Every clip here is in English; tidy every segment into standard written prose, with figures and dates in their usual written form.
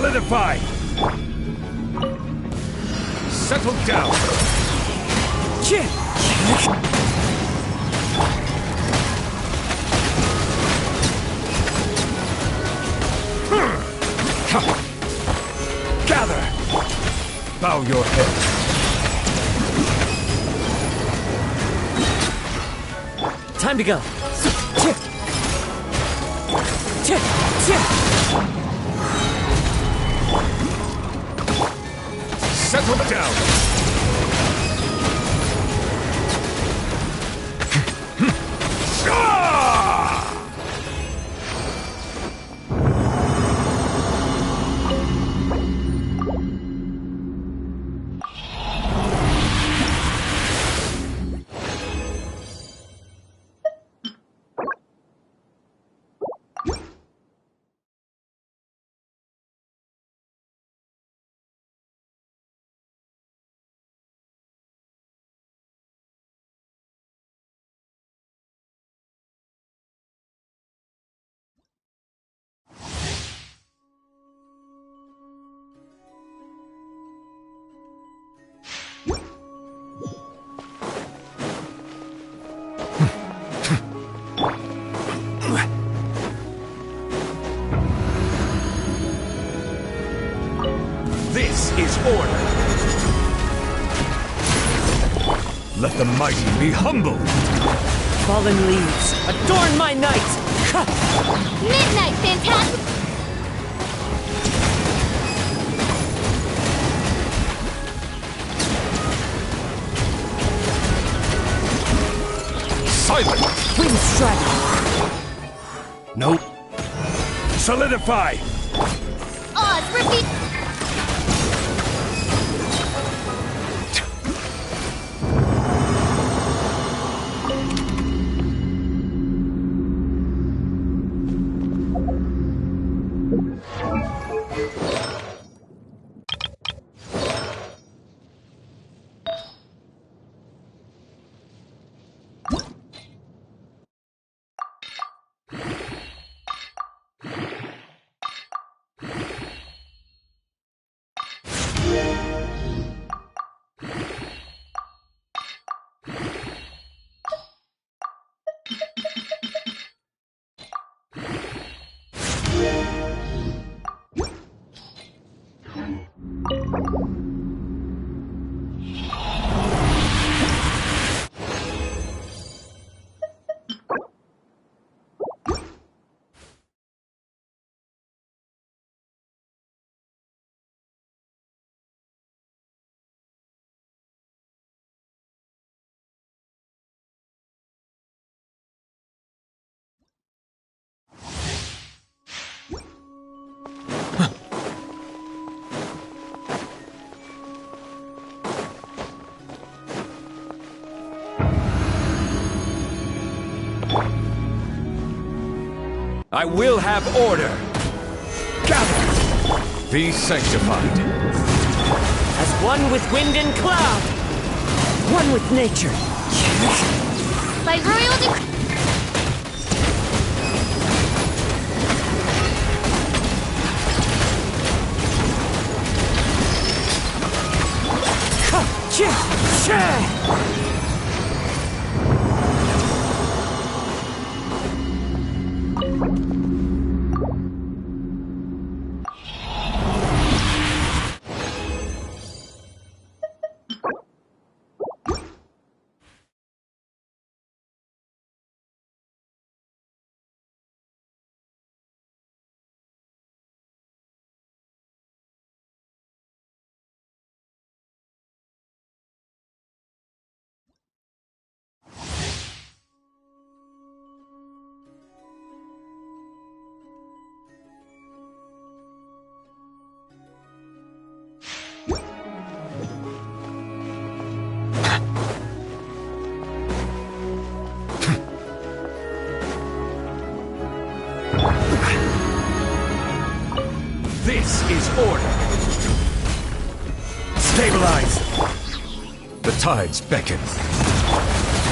Solidify! Settle down! Gather! Bow your head. Time to go. Settle down! This is order. Let the mighty be humbled. Fallen leaves, adorn my night! Midnight, fantastic! Silence! Wind strike! Nope. Solidify! Oz, repeat! I will have order. Gather! Be sanctified. As one with wind and cloud, one with nature. By royal decree! This is order. Stabilize. The tides beckon.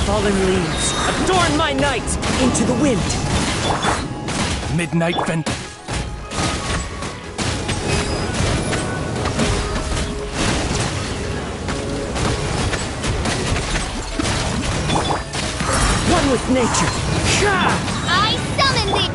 Fallen leaves, adorn my night into the wind. Midnight vent. with nature. I summon thee!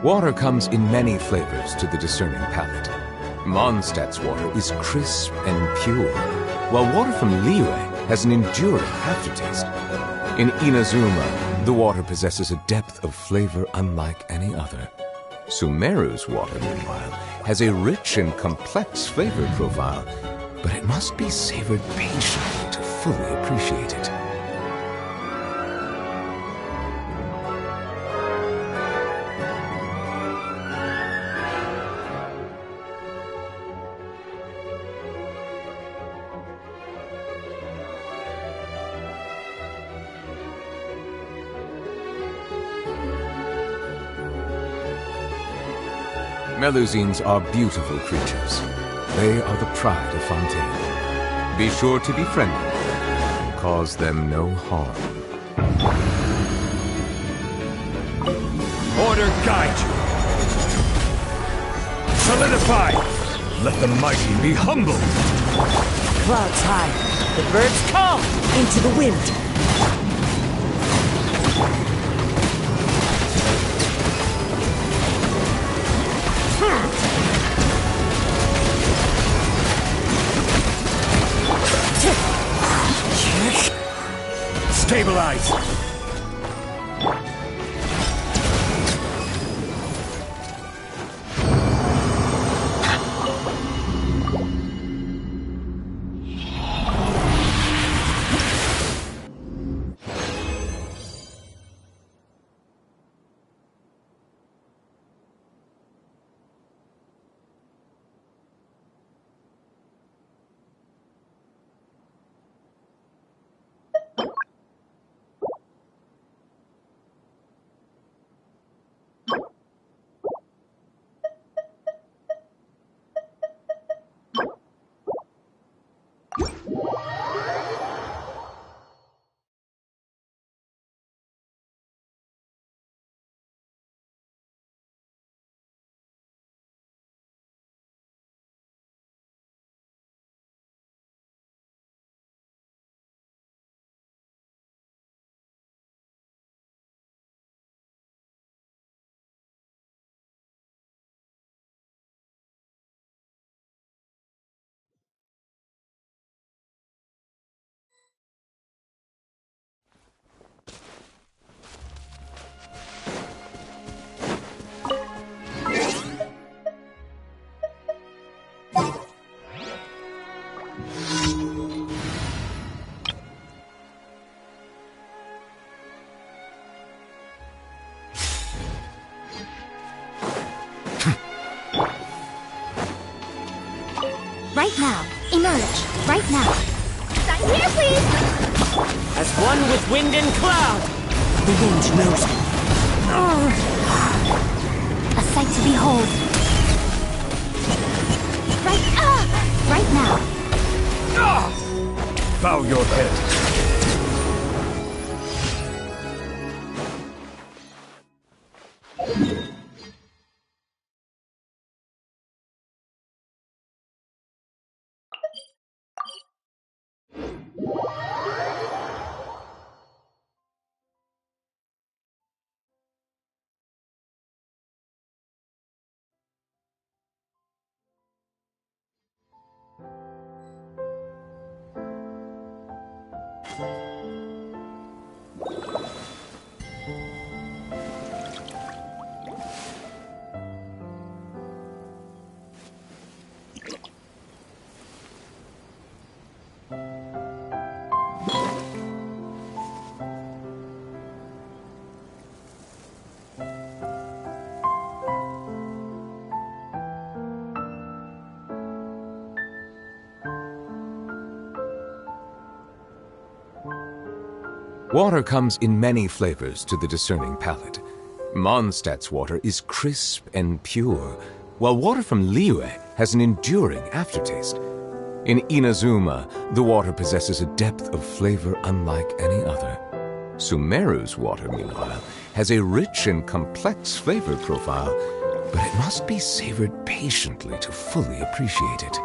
Water comes in many flavors to the discerning palate. Mondstadt's water is crisp and pure, while water from Liyue has an enduring aftertaste. In Inazuma, the water possesses a depth of flavor unlike any other. Sumeru's water, meanwhile, has a rich and complex flavor profile, but it must be savored patiently to fully appreciate it. Melusines are beautiful creatures. They are the pride of Fontaine. Be sure to be friendly and cause them no harm. Order guide you. Solidify! Let the mighty be humbled! Clouds high, the birds call into the wind. Stabilize! Right now. Emerge. Right now. Sign here, please! As one with wind and cloud! The wind knows me. A sight to behold. Right now. Bow your head. Water comes in many flavors to the discerning palate. Mondstadt's water is crisp and pure, while water from Liyue has an enduring aftertaste. In Inazuma, the water possesses a depth of flavor unlike any other. Sumeru's water, meanwhile, has a rich and complex flavor profile, but it must be savored patiently to fully appreciate it.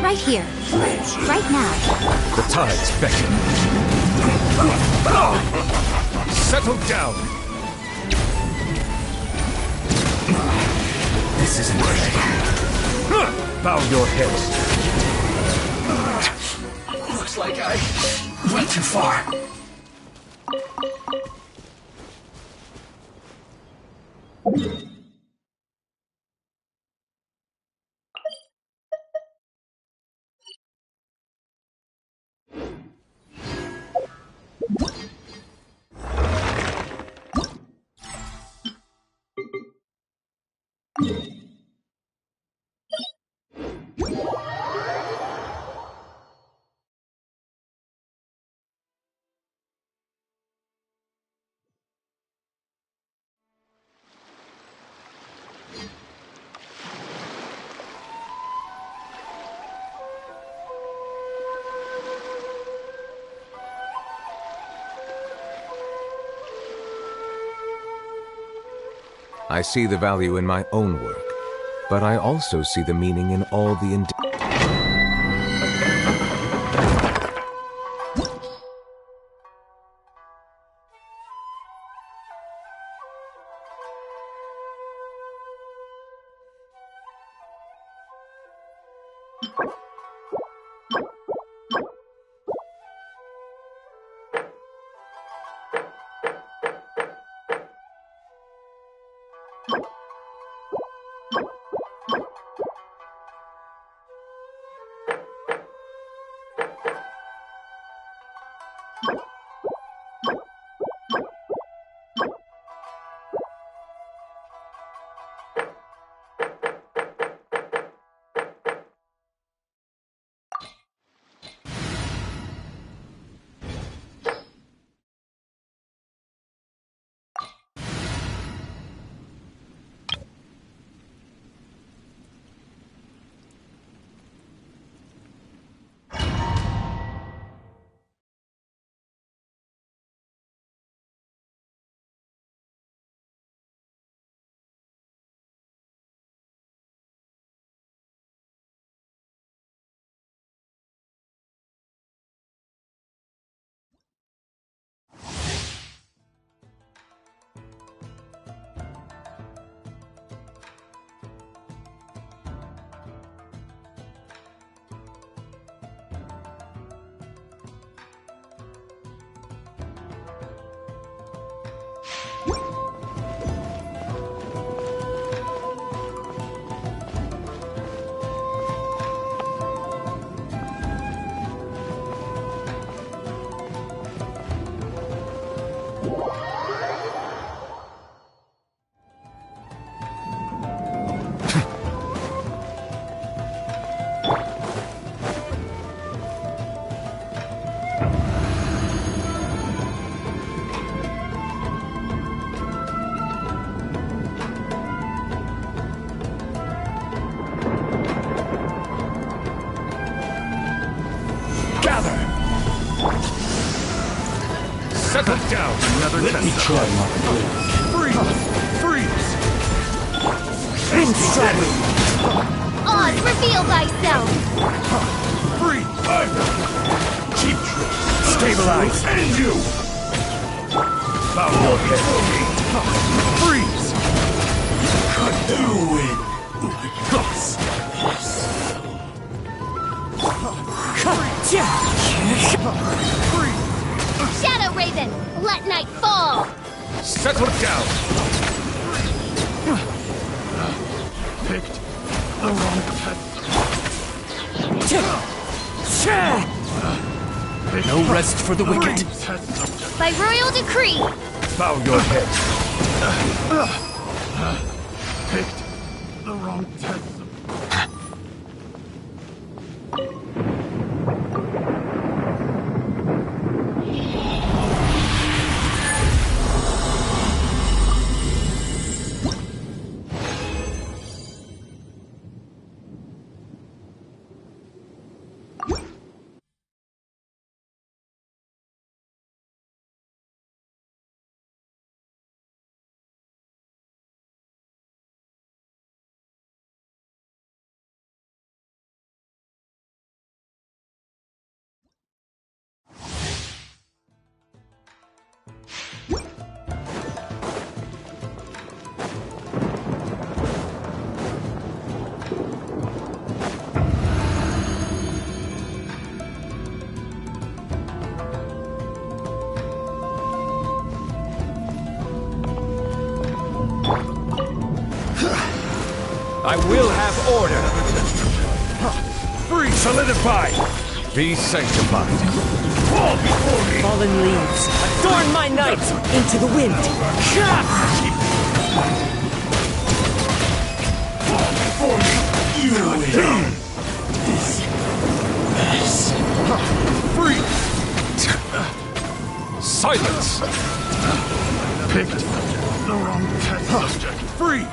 Right here. Right now. The tides beckon. Settle down. This isn't right. Bow your head. Looks like I went too far. I see the value in my own work, but I also see the meaning in all the Put down another test. Let me try my freeze! Freeze! Pinstripe! Oz, reveal thyself! Freeze! Cheap trick! Stabilize! And you! Bow your head! Freeze! Cut through it! Freeze! Shadow Raven, let night fall! Settle down! Picked the wrong test. No rest for the wicked. By royal decree! Bow your head. Picked the wrong test. I will have order. Free, solidify. Be sanctified. Fall before me. Fallen leaves, adorn my night into the wind. Fall before me. You down. This. Free. Silence! Picked the wrong test subject. Freeze.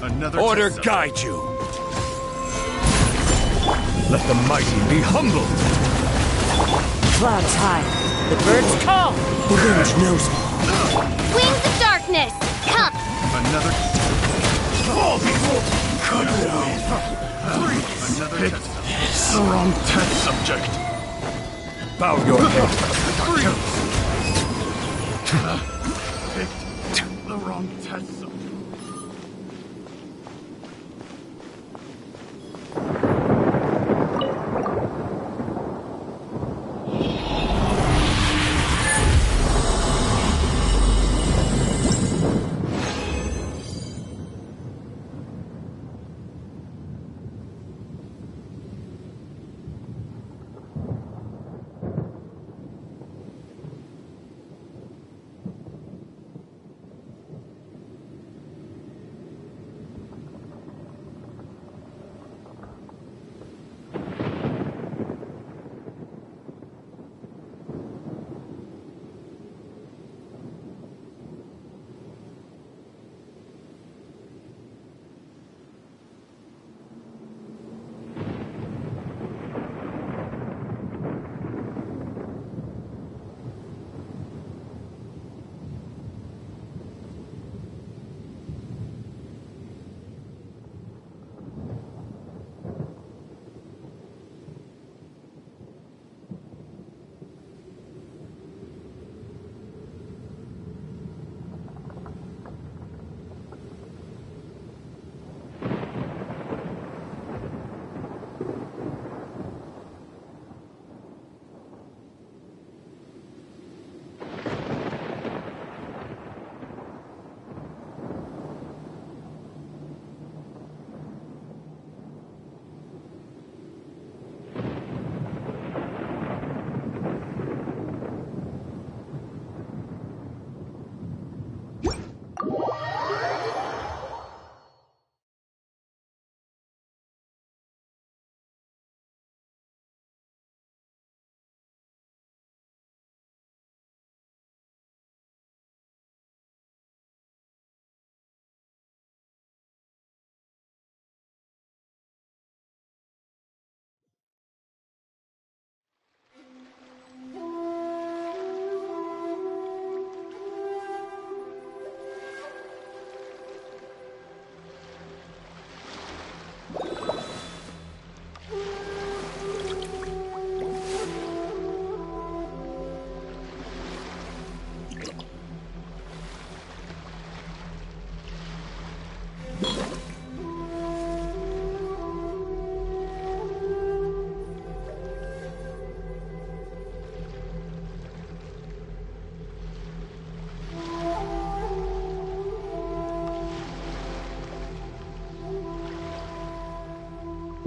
Another Order guide you. Let the mighty be humbled. Clouds high, the birds call, the wind knows me. Wings of darkness, come! Another. Fall before. Cut away. Another test. The wrong test subject. Bow your head. Picked the wrong test subject.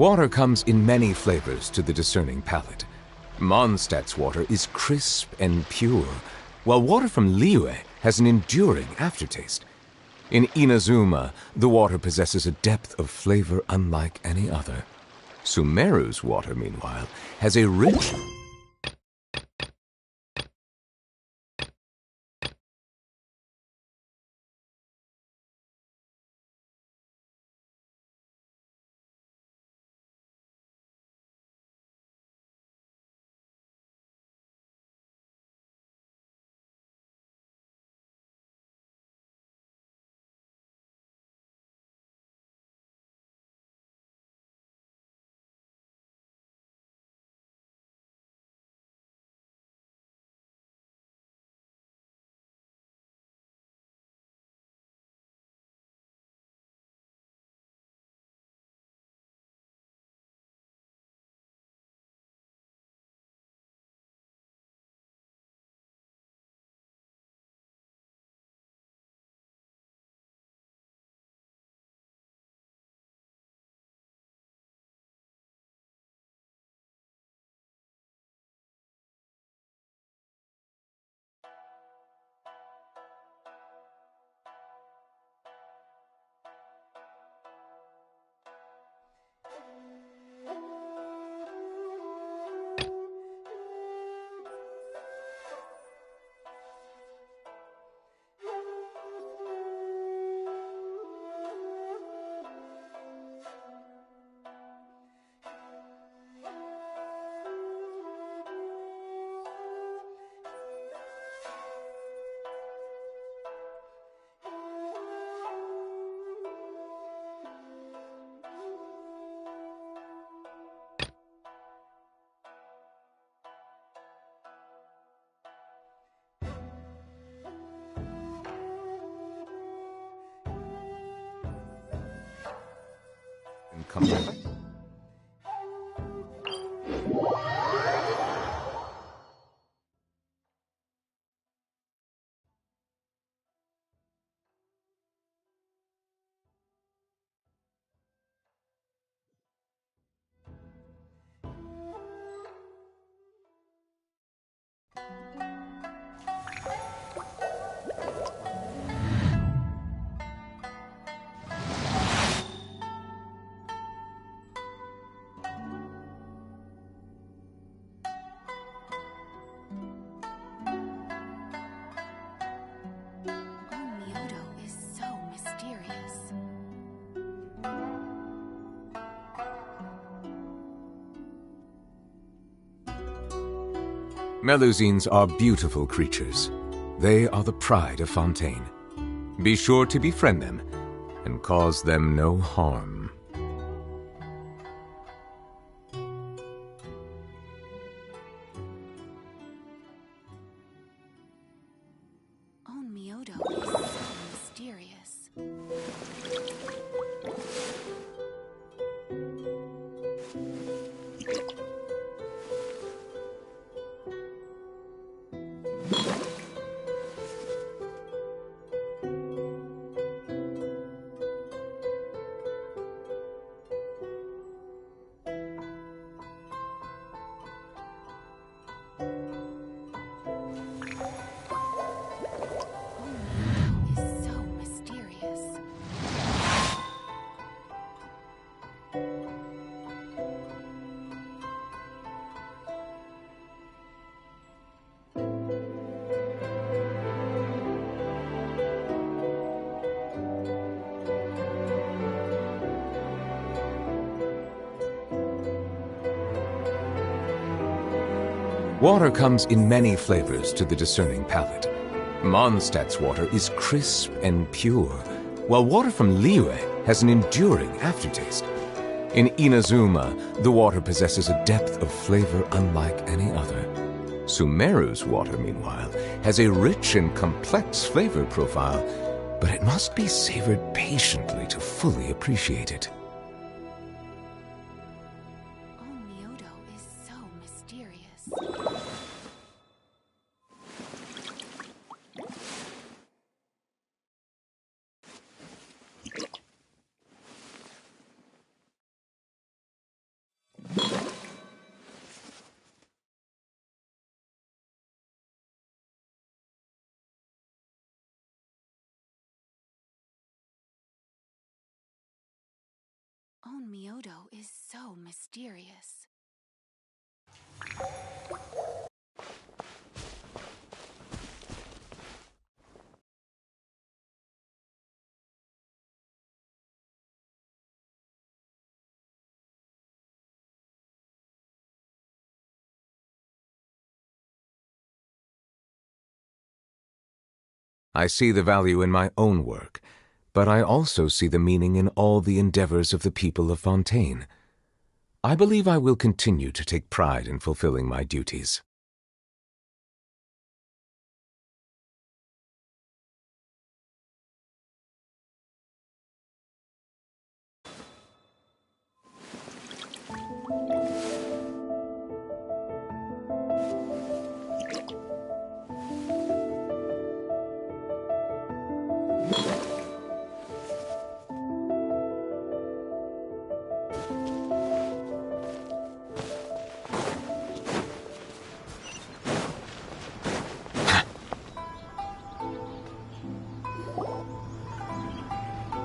Water comes in many flavors to the discerning palate. Mondstadt's water is crisp and pure, while water from Liyue has an enduring aftertaste. In Inazuma, the water possesses a depth of flavor unlike any other. Sumeru's water, meanwhile, has a rich... Myoto is so mysterious. Melusines are beautiful creatures. They are the pride of Fontaine. Be sure to befriend them and cause them no harm. Myoto is so mysterious. Is so mysterious. Water comes in many flavors to the discerning palate. Mondstadt's water is crisp and pure, while water from Liyue has an enduring aftertaste. In Inazuma, the water possesses a depth of flavor unlike any other. Sumeru's water, meanwhile, has a rich and complex flavor profile, but it must be savored patiently to fully appreciate it. Myoto is so mysterious. Myoto is so mysterious. I see the value in my own work, but I also see the meaning in all the endeavors of the people of Fontaine. I believe I will continue to take pride in fulfilling my duties.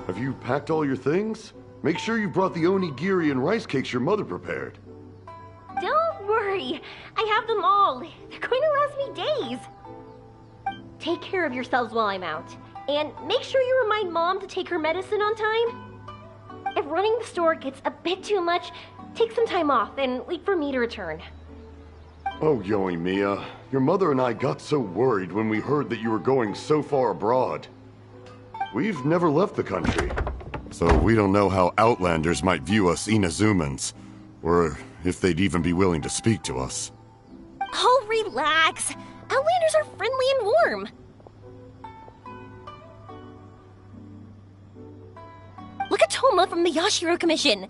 Have you packed all your things? Make sure you brought the onigiri and rice cakes your mother prepared. Don't worry. I have them all. They're going to last me days. Take care of yourselves while I'm out. And make sure you remind Mom to take her medicine on time. If running the store gets a bit too much, take some time off and wait for me to return. Oh, Yoimiya, your mother and I got so worried when we heard that you were going so far abroad. We've never left the country, so we don't know how Outlanders might view us Inazumans, or if they'd even be willing to speak to us. Oh, relax. Outlanders are friendly and warm. Look at Toma from the Yashiro Commission.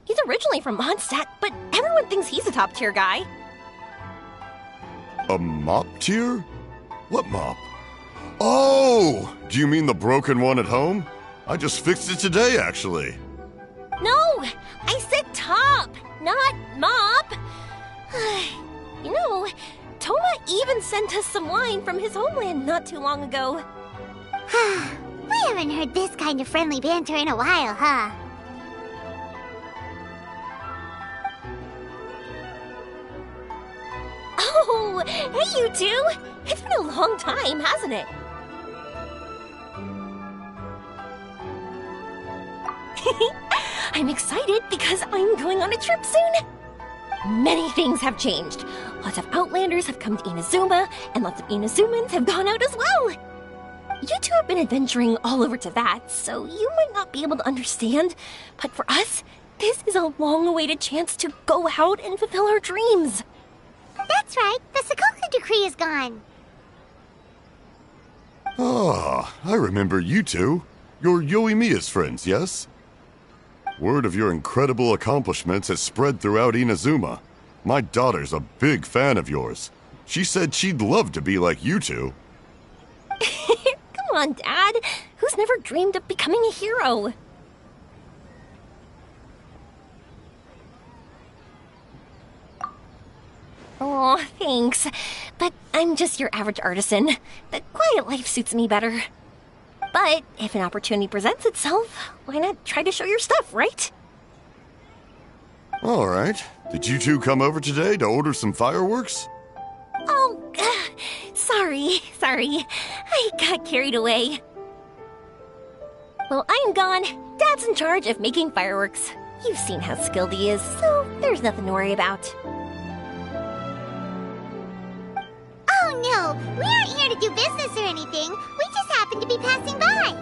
He's originally from Mondstadt, but everyone thinks he's a top-tier guy. A mop tier? What mop? Oh! Do you mean the broken one at home? I just fixed it today, actually. No! I said top, not mop. You know, Toma even sent us some wine from his homeland not too long ago. We haven't heard this kind of friendly banter in a while, huh? Oh, hey you two! It's been a long time, hasn't it? I'm excited because I'm going on a trip soon. Many things have changed. Lots of Outlanders have come to Inazuma, and lots of Inazumans have gone out as well. You two have been adventuring all over Teyvat, so you might not be able to understand, but for us, this is a long-awaited chance to go out and fulfill our dreams. That's right, the Sakoku decree is gone. Ah, I remember you two. You're Yoimiya's friends, yes? Word of your incredible accomplishments has spread throughout Inazuma. My daughter's a big fan of yours. She said she'd love to be like you two. Come on, Dad. Who's never dreamed of becoming a hero? Oh, thanks. But I'm just your average artisan. The quiet life suits me better. But if an opportunity presents itself, why not try to show your stuff, right? All right. Did you two come over today to order some fireworks? Oh, sorry. I got carried away. Well, I'm gone. Dad's in charge of making fireworks. You've seen how skilled he is, so there's nothing to worry about. Oh no, we aren't here to do business or anything. We just happen to be passing by.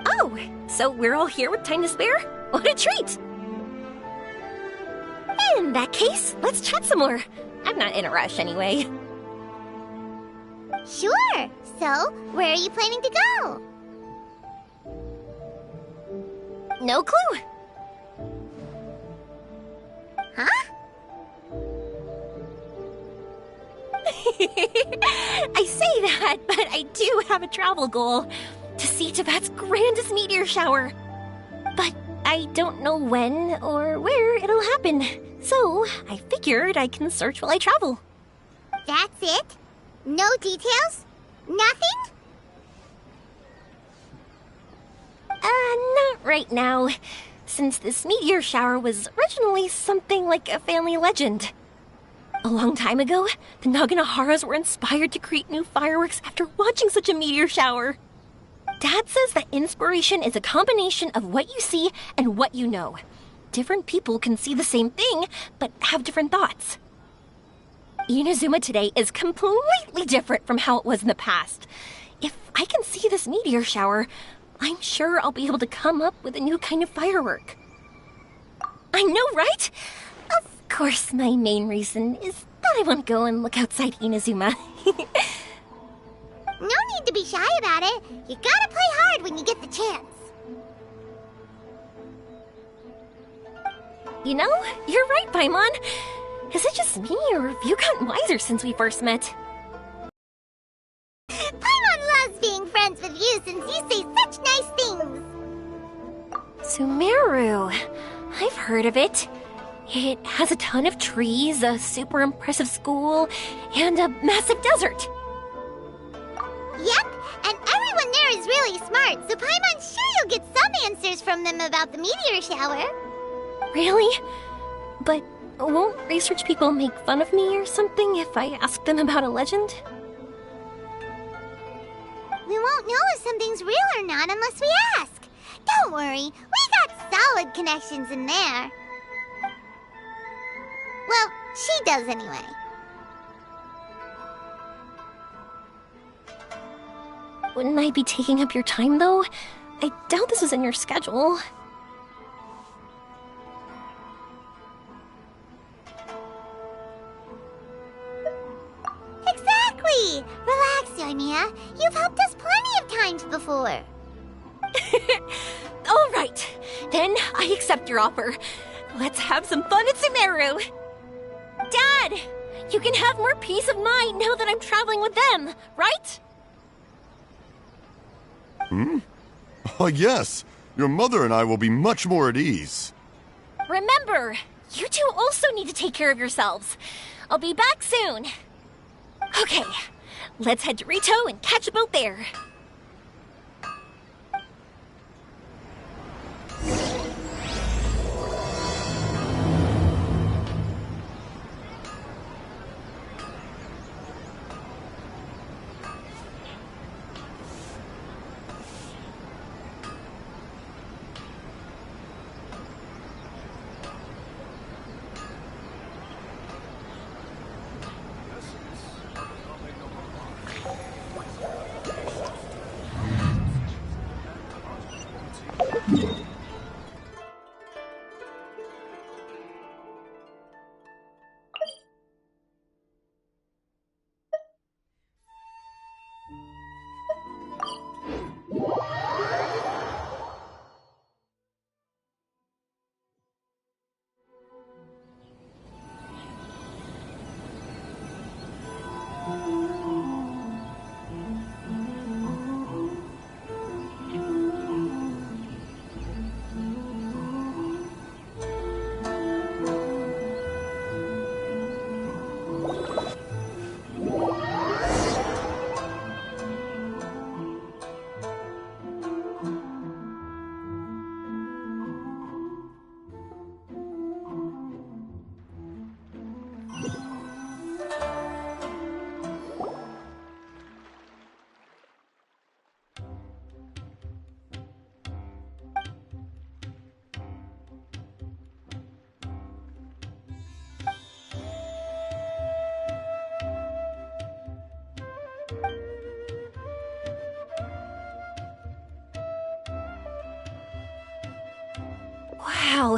Oh, so we're all here with time to spare? What a treat! In that case, let's chat some more. I'm not in a rush anyway. Sure. So, where are you planning to go? No clue. Huh? I say that, but I do have a travel goal. To see Teyvat's grandest meteor shower. But I don't know when or where it'll happen. So, I figured I can search while I travel. That's it? No details? Nothing? Not right now. since this meteor shower was originally something like a family legend. A long time ago, the Naganaharas were inspired to create new fireworks after watching such a meteor shower. Dad says that inspiration is a combination of what you see and what you know. Different people can see the same thing, but have different thoughts. Inazuma today is completely different from how it was in the past. If I can see this meteor shower, I'm sure I'll be able to come up with a new kind of firework. I know, right? Of course, my main reason is that I want to go and look outside Inazuma. No need to be shy about it. You gotta play hard when you get the chance. You know, you're right, Paimon. Is it just me, or have you gotten wiser since we first met? Paimon loves being friends with you since you say such nice things. Sumeru. I've heard of it. It has a ton of trees, a super impressive school, and a massive desert. Yep, and everyone there is really smart, so Paimon's sure you'll get some answers from them about the meteor shower. Really? But won't research people make fun of me or something if I ask them about a legend? We won't know if something's real or not unless we ask. Don't worry, we got solid connections in there. Well, she does anyway. Wouldn't I be taking up your time, though? I doubt this was in your schedule. Exactly! Relax, Yoimiya. You've helped us plenty of times before. All right, then I accept your offer. Let's have some fun at Sumeru. Dad, you can have more peace of mind now that I'm traveling with them, right? Yes. Your mother and I will be much more at ease. Remember, you two also need to take care of yourselves. I'll be back soon. Okay, let's head to Rito and catch a boat there. Wow,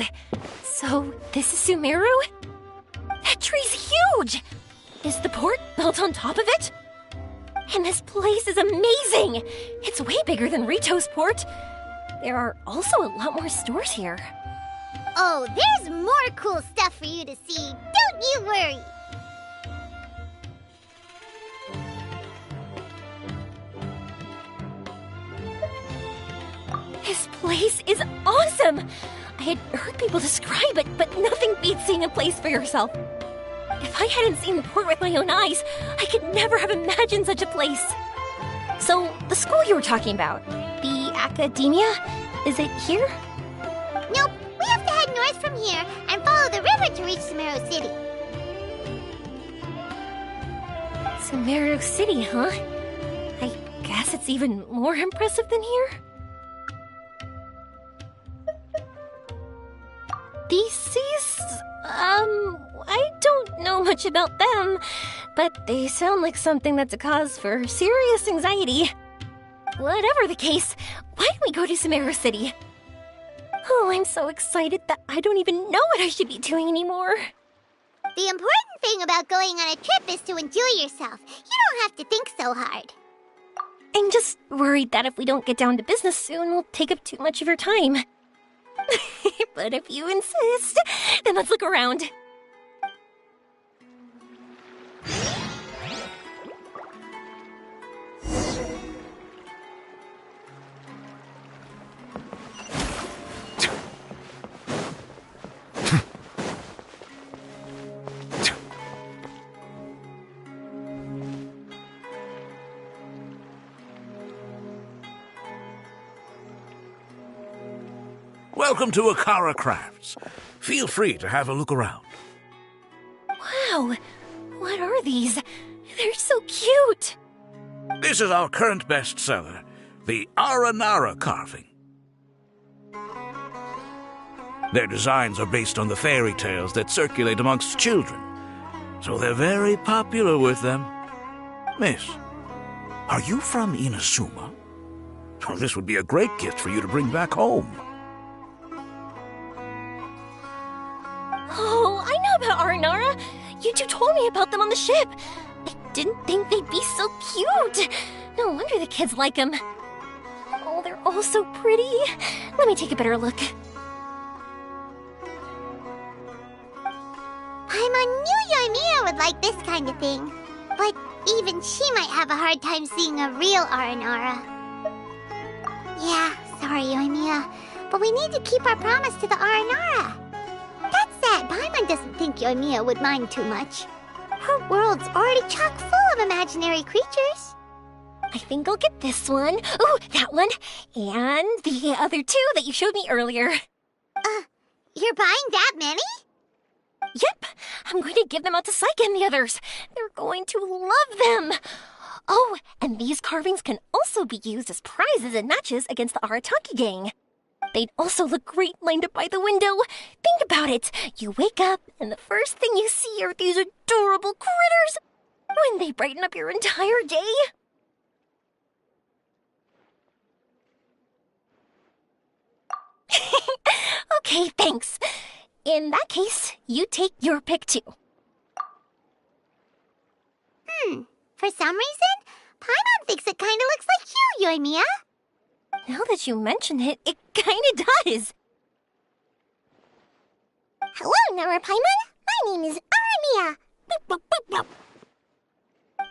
so this is Sumeru? That tree's huge! Is the port built on top of it? And this place is amazing! It's way bigger than Rito's port. There are also a lot more stores here. Oh, there's more cool stuff for you to see. Don't you worry. This place is awesome! I had heard people describe it, but nothing beats seeing a place for yourself. If I hadn't seen the port with my own eyes, I could never have imagined such a place. So, the school you were talking about, the academia, is it here? Nope, we have to head north from here and follow the river to reach Sumeru City. Sumeru City, huh? I guess it's even more impressive than here. These seas, I don't know much about them, but they sound like something that's a cause for serious anxiety. Whatever the case, why don't we go to Sumeru City? Oh, I'm so excited that I don't even know what I should be doing anymore. The important thing about going on a trip is to enjoy yourself. You don't have to think so hard. I'm just worried that if we don't get down to business soon, we'll take up too much of your time. But if you insist, then let's look around. Welcome to Akara Crafts. Feel free to have a look around. Wow, what are these? They're so cute. This is our current bestseller, the Aranara carving. Their designs are based on the fairy tales that circulate amongst children, so they're very popular with them. Miss, are you from Inazuma? Oh, this would be a great gift for you to bring back home. Oh, I know about Aranara. You two told me about them on the ship. I didn't think they'd be so cute. No wonder the kids like them. Oh, they're all so pretty. Let me take a better look. Paimon knew Yoimiya would like this kind of thing. But even she might have a hard time seeing a real Aranara. Yeah, sorry, Yoimiya. But we need to keep our promise to the Aranara. That said, Paimon doesn't think Yoimiya would mind too much. Her world's already chock full of imaginary creatures. I think I'll get this one. Ooh, that one. And the other two that you showed me earlier. You're buying that many? Yep, I'm going to give them out to Saika and the others. They're going to love them. Oh, and these carvings can also be used as prizes in matches against the Arataki gang. They'd also look great lined up by the window. Think about it. You wake up, and the first thing you see are these adorable critters. Wouldn't they brighten up your entire day? Okay, thanks. In that case, you take your pick too. For some reason, Paimon thinks it kinda looks like you, Yoimiya. Now that you mention it, it kinda does. Hello, Nara Paimon. My name is Armia.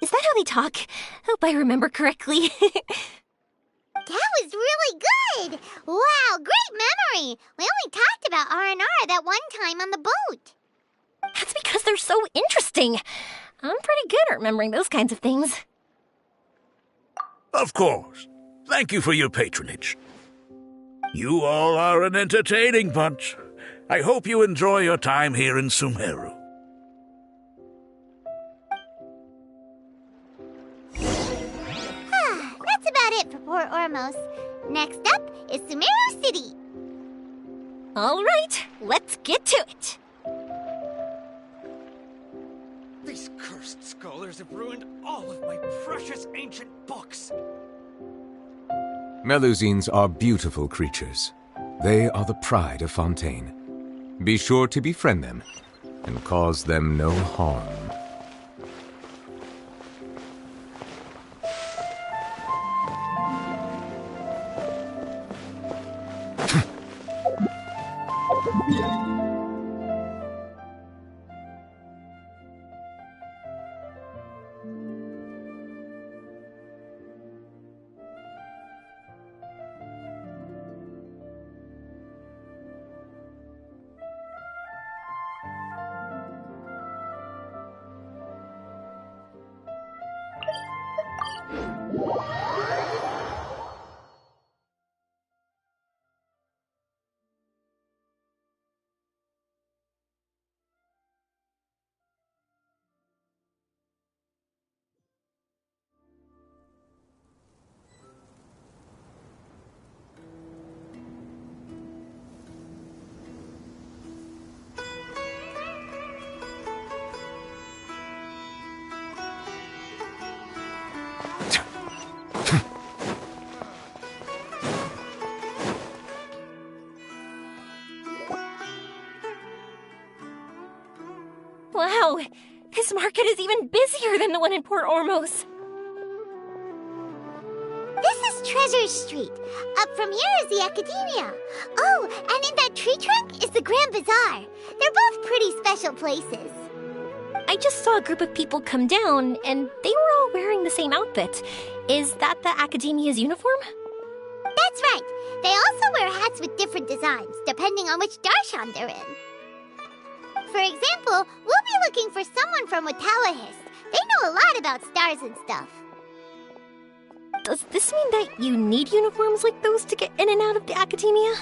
Is that how they talk? Hope I remember correctly. That was really good! Wow, great memory! We only talked about Aranara that one time on the boat. That's because they're so interesting. I'm pretty good at remembering those kinds of things. Of course. Thank you for your patronage. You all are an entertaining bunch. I hope you enjoy your time here in Sumeru. That's about it for Port Ormos. Next up is Sumeru City. All right, let's get to it. These cursed scholars have ruined all of my precious ancient books. Melusines are beautiful creatures. They are the pride of Fontaine. Be sure to befriend them and cause them no harm. This market is even busier than the one in Port Ormos. This is Treasure Street. Up from here is the Academia. Oh, and in that tree trunk is the Grand Bazaar. They're both pretty special places. I just saw a group of people come down, and they were all wearing the same outfit. Is that the Academia's uniform? That's right. They also wear hats with different designs, depending on which darshan they're in. For example, we'll be looking for someone from Watawahist. They know a lot about stars and stuff. Does this mean that you need uniforms like those to get in and out of the Academia?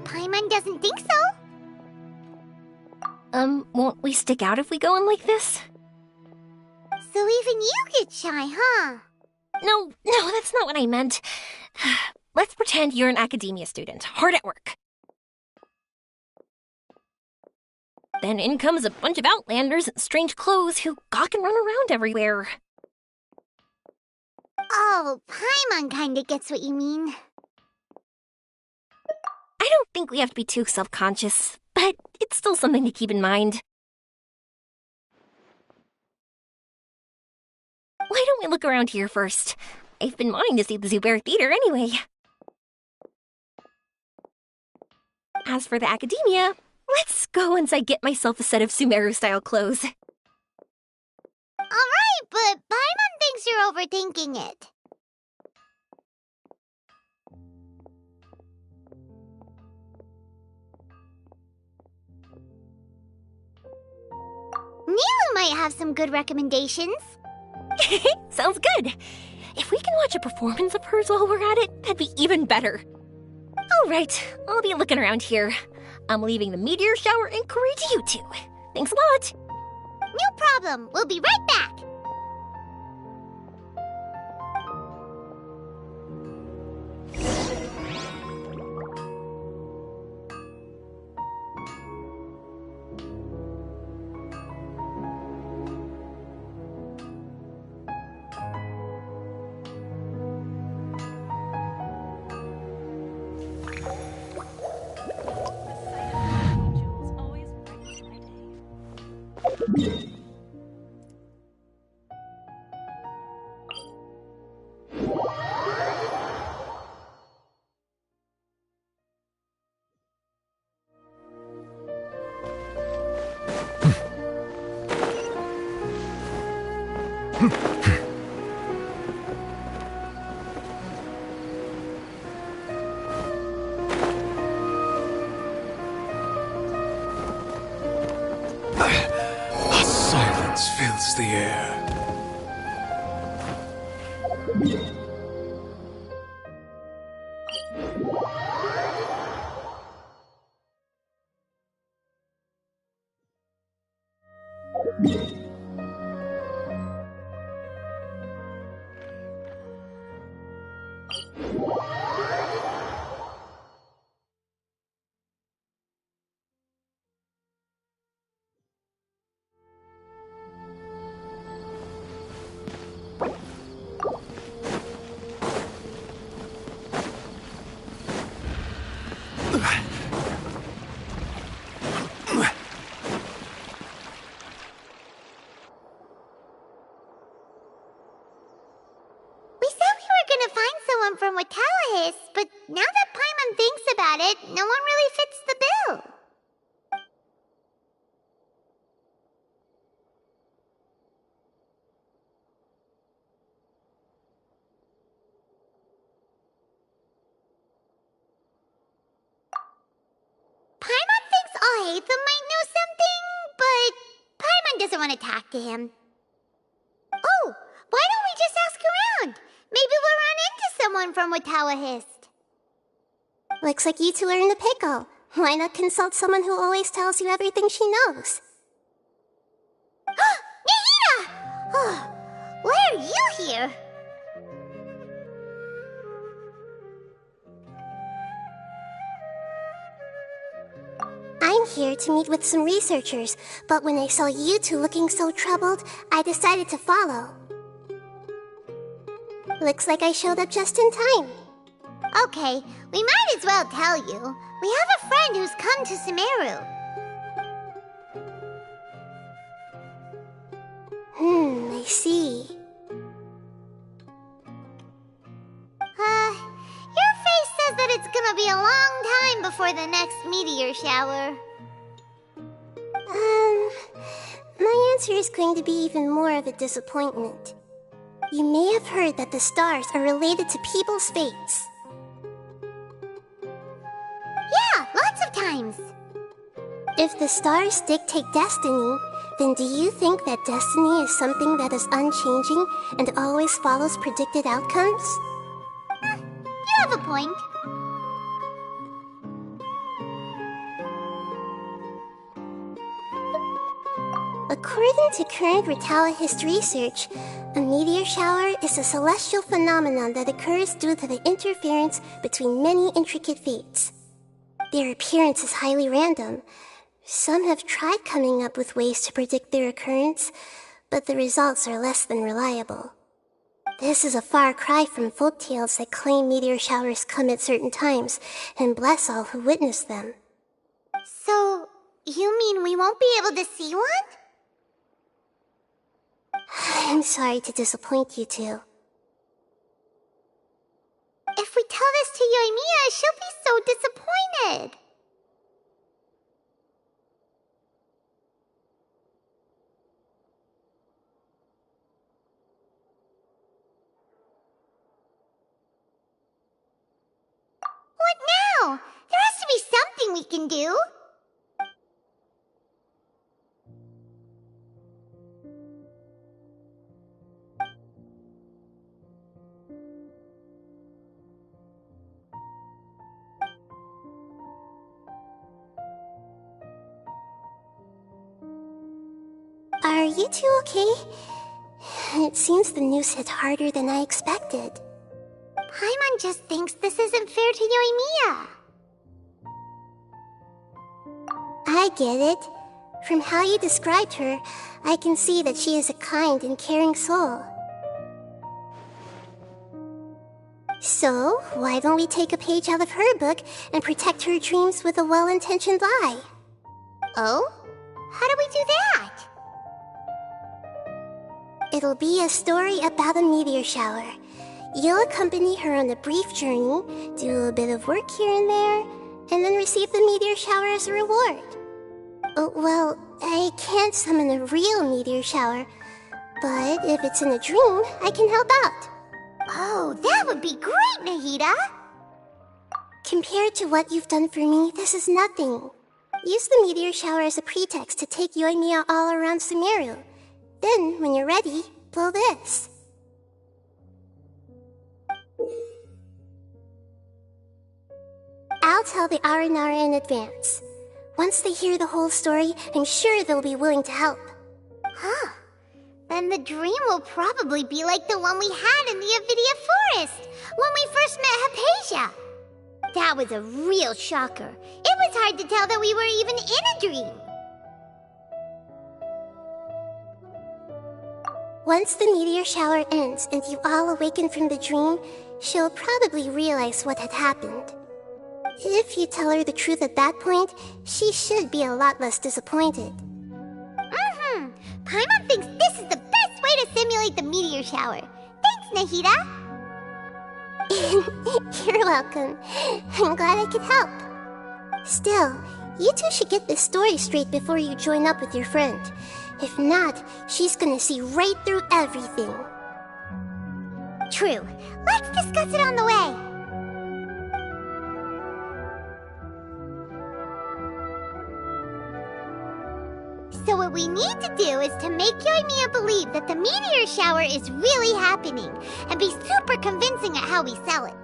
Paimon doesn't think so. Won't we stick out if we go in like this? So even you get shy, huh? No, that's not what I meant. Let's pretend you're an Academia student, hard at work. Then in comes a bunch of Outlanders in strange clothes who gawk and run around everywhere. Oh, Paimon kinda gets what you mean. I don't think we have to be too self-conscious, but it's still something to keep in mind. Why don't we look around here first? I've been wanting to see the Zubair Theater anyway. As for the Academia, let's go once I get myself a set of Sumeru-style clothes. Alright, but Paimon thinks you're overthinking it. Nilu might have some good recommendations. Sounds good. If we can watch a performance of hers while we're at it, that'd be even better. Alright, I'll be looking around here. I'm leaving the meteor shower inquiry to you two. Thanks a lot. No problem. We'll be right back. A silence fills the air. From Watawahist, but now that Paimon thinks about it, no one really fits the bill. Paimon thinks Alhaitham might know something, but Paimon doesn't want to talk to him. Oh, why don't we just ask around? Maybe we'll run into someone from Watawahist. Looks like you two are in the pickle. Why not consult someone who always tells you everything she knows? Nahida! Oh, why are you here? I'm here to meet with some researchers, but when I saw you two looking so troubled, I decided to follow. Looks like I showed up just in time. Okay, we might as well tell you. We have a friend who's come to Sumeru. before the next meteor shower? My answer is going to be even more of a disappointment. You may have heard that the stars are related to people's fates. Yeah, lots of times. If the stars dictate destiny, then do you think that destiny is something that is unchanging and always follows predicted outcomes? You have a point. According to current Ritalicist research, a meteor shower is a celestial phenomenon that occurs due to the interference between many intricate fates. Their appearance is highly random. Some have tried coming up with ways to predict their occurrence, but the results are less than reliable. This is a far cry from folktales that claim meteor showers come at certain times and bless all who witness them. So, you mean we won't be able to see one? I'm sorry to disappoint you two. If we tell this to Yoimiya, she'll be so disappointed. What now? There has to be something we can do. Are you two okay? It seems the news hit harder than I expected. Paimon just thinks this isn't fair to Yoimiya. I get it. From how you described her, I can see that she is a kind and caring soul. So, why don't we take a page out of her book and protect her dreams with a well-intentioned lie? Oh? How do we do that? It'll be a story about a meteor shower. You'll accompany her on a brief journey, do a bit of work here and there, and then receive the meteor shower as a reward. Oh, well, I can't summon a real meteor shower, but if it's in a dream, I can help out. Oh, that would be great, Nahida! Compared to what you've done for me, this is nothing. Use the meteor shower as a pretext to take Yoimiya all around Sumeru. Then, when you're ready, blow this. I'll tell the Aranara in advance. Once they hear the whole story, I'm sure they'll be willing to help. Huh. Then the dream will probably be like the one we had in the Avidia Forest, when we first met Hypatia. That was a real shocker. It was hard to tell that we were even in a dream. Once the meteor shower ends and you all awaken from the dream, she'll probably realize what had happened. If you tell her the truth at that point, she should be a lot less disappointed. Paimon thinks this is the best way to simulate the meteor shower. Thanks, Nahida! You're welcome. I'm glad I could help. Still, you two should get this story straight before you join up with your friend. If not, she's gonna see right through everything. True. Let's discuss it on the way. So what we need to do is to make Yoimiya believe that the meteor shower is really happening, and be super convincing at how we sell it.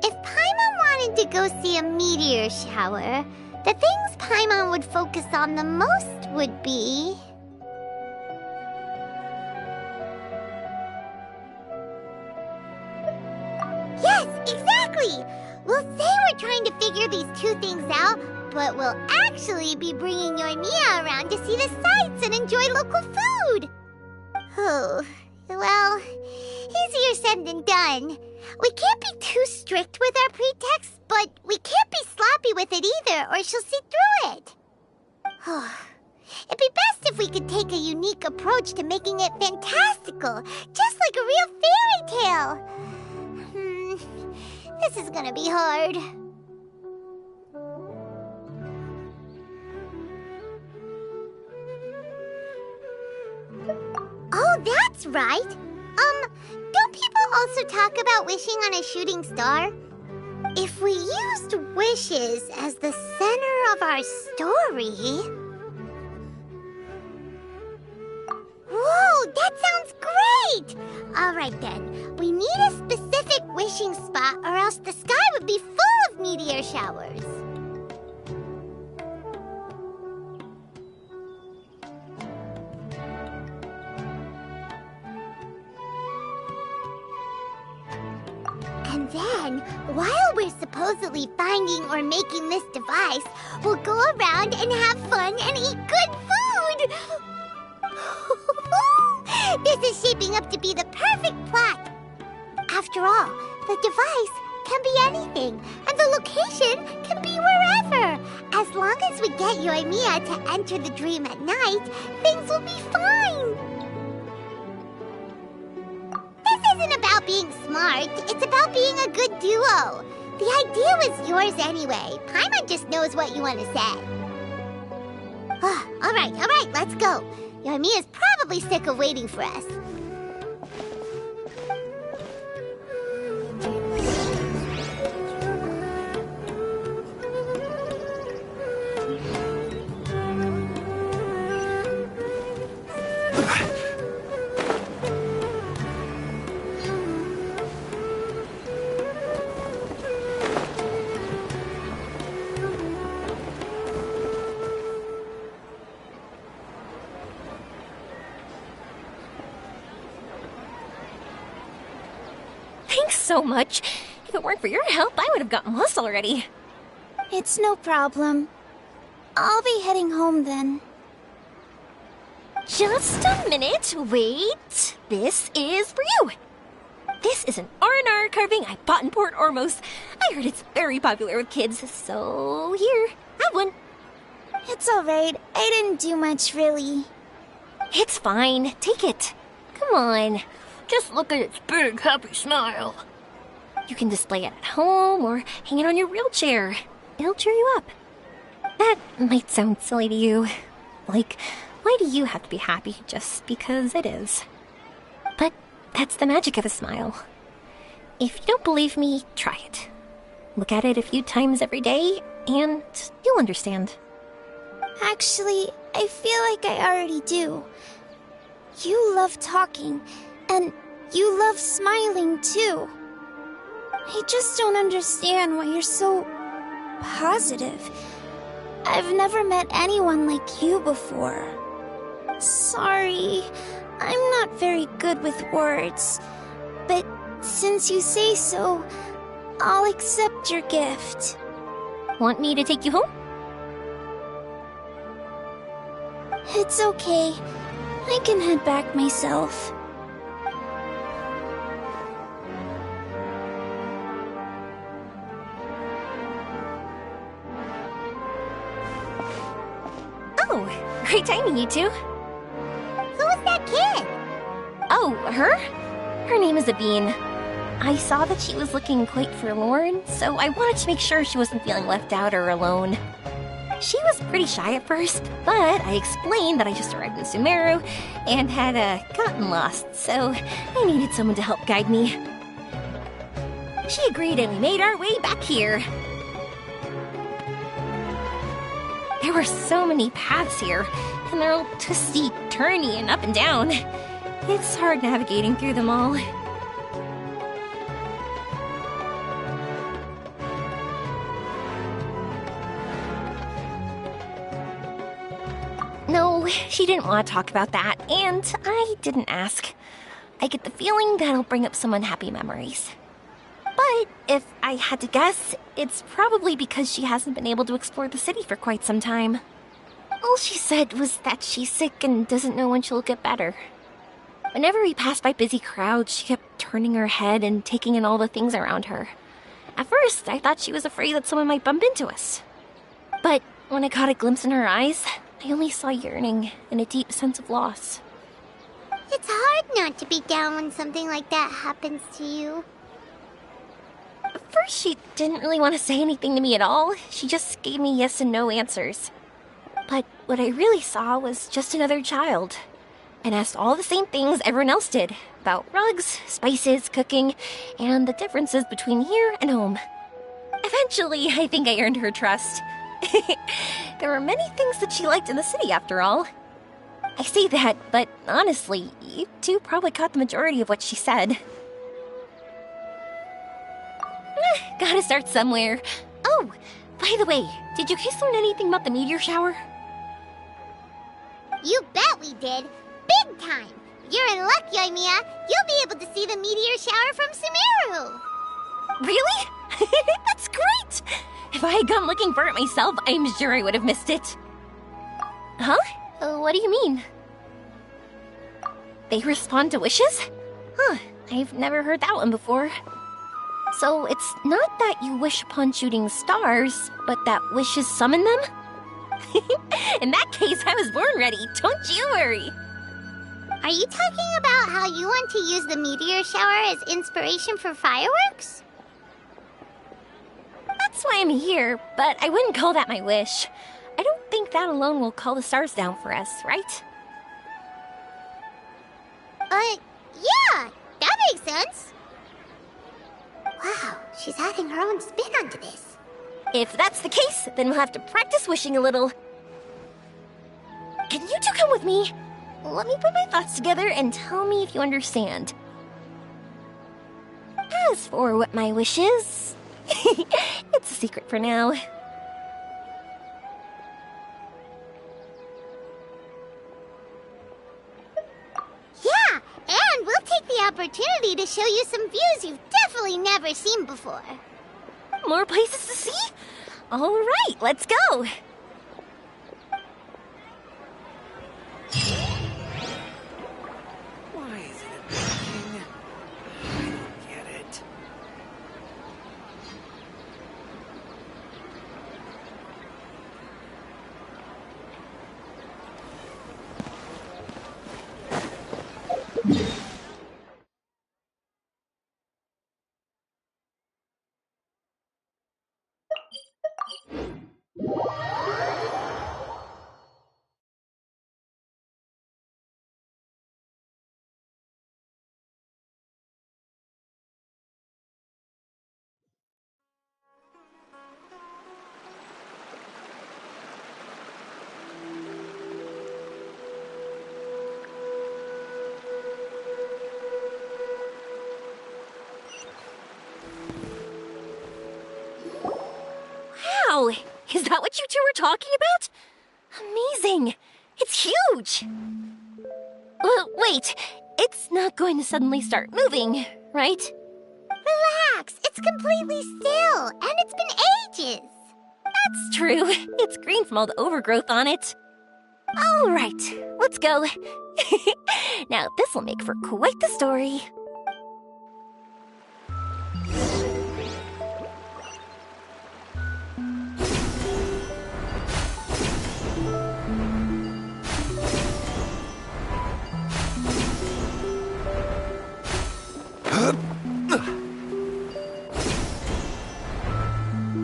If Paimon wanted to go see a meteor shower, the things Paimon would focus on the most would be... Yes, exactly! We'll say we're trying to figure these two things out, but we'll actually be bringing Yoimiya around to see the sights and enjoy local food! Oh, well, easier said than done. We can't be too strict with our pretexts, but we can't be sloppy with it either, or she'll see through it. It'd be best if we could take a unique approach to making it fantastical, just like a real fairy tale. This is gonna be hard. Oh, that's right. Don't people also talk about wishing on a shooting star? If we used wishes as the center of our story... Whoa, that sounds great! Alright then, we need a specific wishing spot or else the sky would be full of meteor showers. And then, while we're supposedly finding or making this device, we'll go around and have fun and eat good food! This is shaping up to be the perfect plot. After all, the device can be anything, and the location can be wherever. As long as we get Yoimiya to enter the dream at night, things will be fine. This isn't about being smart, it's about being a good duo. The idea was yours anyway. Paimon just knows what you want to say. Alright, let's go. Yoimiya's probably sick of waiting for us. Thanks so much. If it weren't for your help, I would have gotten lost already. It's no problem. I'll be heading home then. Just a minute, wait. This is for you. This is an R&R carving I bought in Port Ormos. I heard it's very popular with kids, so here, have one. It's alright. I didn't do much, really. It's fine. Take it. Come on. Just look at its big, happy smile. You can display it at home or hang it on your wheelchair. It'll cheer you up. That might sound silly to you. Like, why do you have to be happy just because it is? But that's the magic of a smile. If you don't believe me, try it. Look at it a few times every day, and you'll understand. Actually, I feel like I already do. You love talking, and you love smiling too. I just don't understand why you're so positive. I've never met anyone like you before. Sorry, I'm not very good with words. But since you say so, I'll accept your gift. Want me to take you home? It's okay. I can head back myself. Oh, great timing, you two. Who was that kid? Oh, her? Her name is Abine. I saw that she was looking quite forlorn, so I wanted to make sure she wasn't feeling left out or alone. She was pretty shy at first, but I explained that I just arrived in Sumeru and had gotten lost, so I needed someone to help guide me. She agreed and we made our way back here. There were so many paths here, and they're all twisty, turny, and up and down. It's hard navigating through them all. No, she didn't want to talk about that, and I didn't ask. I get the feeling that'll bring up some unhappy memories. But if I had to guess, it's probably because she hasn't been able to explore the city for quite some time. All she said was that she's sick and doesn't know when she'll get better. Whenever we passed by busy crowds, she kept turning her head and taking in all the things around her. At first, I thought she was afraid that someone might bump into us. But when I caught a glimpse in her eyes, I only saw yearning and a deep sense of loss. It's hard not to be down when something like that happens to you. At first, she didn't really want to say anything to me at all. She just gave me yes and no answers. But what I really saw was just another child, and asked all the same things everyone else did about rugs, spices, cooking, and the differences between here and home. Eventually, I think I earned her trust. There were many things that she liked in the city, after all. I say that, but honestly, you two probably caught the majority of what she said. Gotta start somewhere. Oh, by the way, did you guys learn anything about the meteor shower? You bet we did. Big time. You're in luck, Yoimiya. You'll be able to see the meteor shower from Sumeru. Really? That's great! If I had gone looking for it myself, I'm sure I would have missed it. Huh? What do you mean? They respond to wishes? Huh, I've never heard that one before. So it's not that you wish upon shooting stars, but that wishes summon them? In that case, I was born ready, don't you worry. Are you talking about how you want to use the meteor shower as inspiration for fireworks? That's why I'm here, but I wouldn't call that my wish. I don't think that alone will call the stars down for us, right? Yeah, that makes sense. Wow, she's adding her own spin onto this. If that's the case, then we'll have to practice wishing a little. Can you two come with me? Let me put my thoughts together and tell me if you understand. As for what my wish is, it's a secret for now. Yeah, and we'll take the opportunity to show you some views you've definitely never seen before. More places to see? All right, let's go. Why isn't it working? I don't get it. Wow, is that what you two were talking about? Amazing! It's huge! Wait, it's not going to suddenly start moving, right? Relax, it's completely still, and it's been ages. That's true. It's green from all the overgrowth on it. All right, let's go. Now, this will make for quite the story.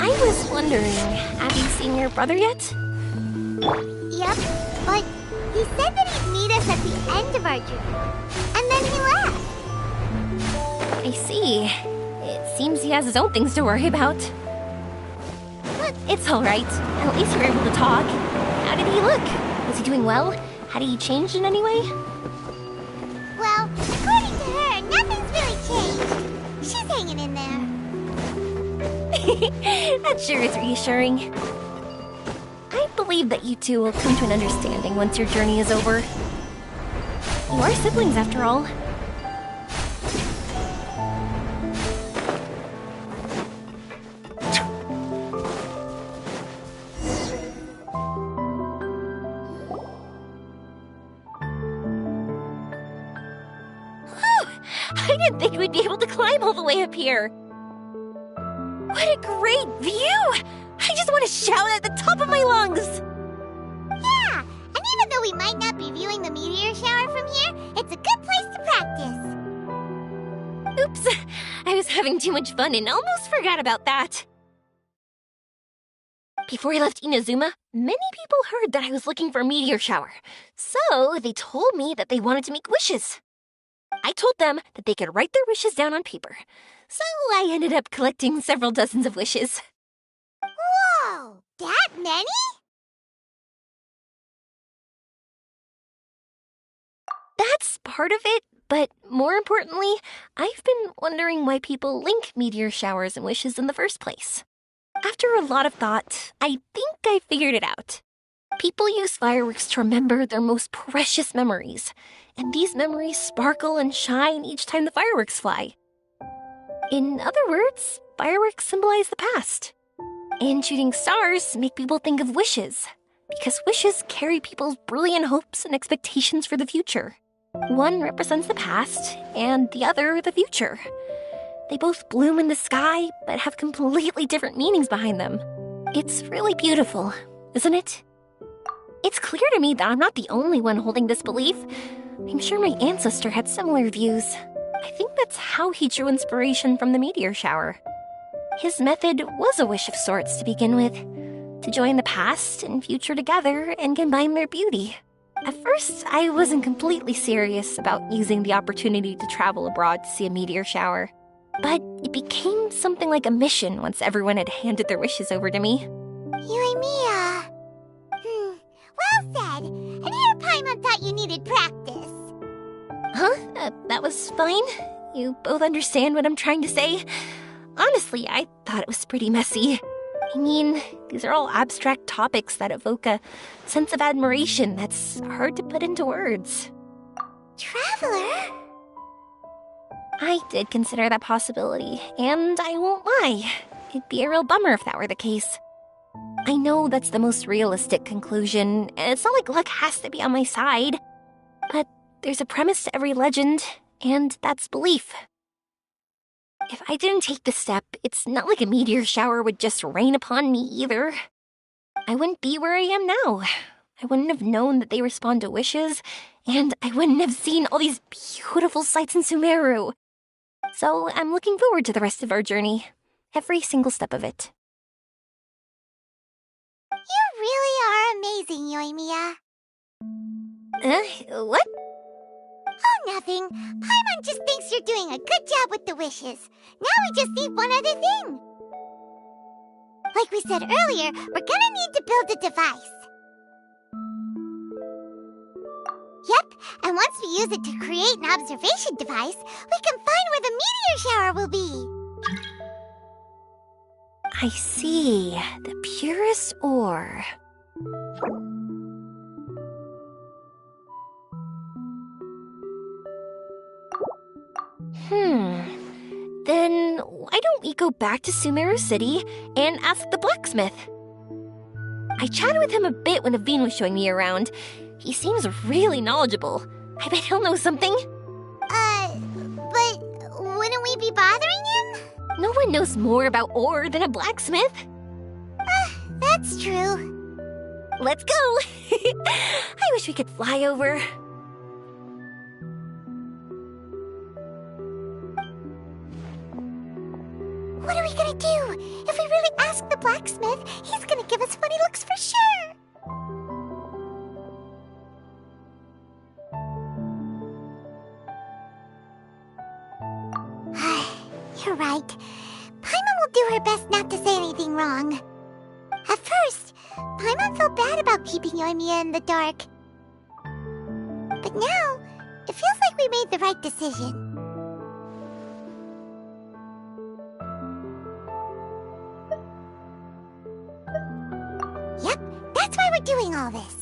I was wondering, have you seen your brother yet? Yep, but he said that he'd meet us at the end of our journey, and then he left. I see. It seems he has his own things to worry about. But it's all right. At least you were able to talk. How did he look? Was he doing well? Had he changed in any way? Well, according to her, nothing's really changed. She's hanging in there. That sure is reassuring. I believe that you two will come to an understanding once your journey is over. You are siblings, after all. I didn't think we'd be able to climb all the way up here. What a great view! I just want to shout at the top of my lungs! Yeah, it's a good place to practice. Oops, I was having too much fun and almost forgot about that. Before I left Inazuma, many people heard that I was looking for a meteor shower, so they told me that they wanted to make wishes. I told them that they could write their wishes down on paper, so I ended up collecting several dozens of wishes. Whoa! That many? That's part of it, but more importantly, I've been wondering why people link meteor showers and wishes in the first place. After a lot of thought, I think I figured it out. People use fireworks to remember their most precious memories, and these memories sparkle and shine each time the fireworks fly. In other words, fireworks symbolize the past. And shooting stars make people think of wishes, because wishes carry people's brilliant hopes and expectations for the future. One represents the past, and the other the future. They both bloom in the sky, but have completely different meanings behind them. It's really beautiful, isn't it? It's clear to me that I'm not the only one holding this belief. I'm sure my ancestor had similar views. I think that's how he drew inspiration from the meteor shower. His method was a wish of sorts to begin with, to join the past and future together and combine their beauty. At first, I wasn't completely serious about using the opportunity to travel abroad to see a meteor shower. But it became something like a mission once everyone had handed their wishes over to me. Yoimiya. Well said. And here Paimon thought you needed practice. Huh? That was fine? You both understand what I'm trying to say? Honestly, I thought it was pretty messy. I mean, these are all abstract topics that evoke a sense of admiration that's hard to put into words. Traveler? I did consider that possibility, and I won't lie. It'd be a real bummer if that were the case. I know that's the most realistic conclusion, and it's not like luck has to be on my side. But there's a premise to every legend, and that's belief. If I didn't take the step, it's not like a meteor shower would just rain upon me either. I wouldn't be where I am now. I wouldn't have known that they respond to wishes, and I wouldn't have seen all these beautiful sights in Sumeru. So I'm looking forward to the rest of our journey. Every single step of it. You really are amazing, Yoimiya. What? Oh, nothing. Paimon just thinks you're doing a good job with the wishes. Now we just need one other thing. Like we said earlier, we're gonna need to build a device. Yep, and once we use it to create an observation device, we can find where the meteor shower will be. I see. The purest ore. Then why don't we go back to Sumeru City and ask the blacksmith? I chatted with him a bit when Aveen was showing me around. He seems really knowledgeable. I bet he'll know something. But wouldn't we be bothering him? No one knows more about ore than a blacksmith. That's true. Let's go! I wish we could fly over. What are we gonna do? If we really ask the blacksmith, he's gonna give us funny looks for sure. You're right. Paimon will do her best not to say anything wrong. At first, Paimon felt bad about keeping Yoimiya in the dark. But now, it feels like we made the right decision. Yep, that's why we're doing all this.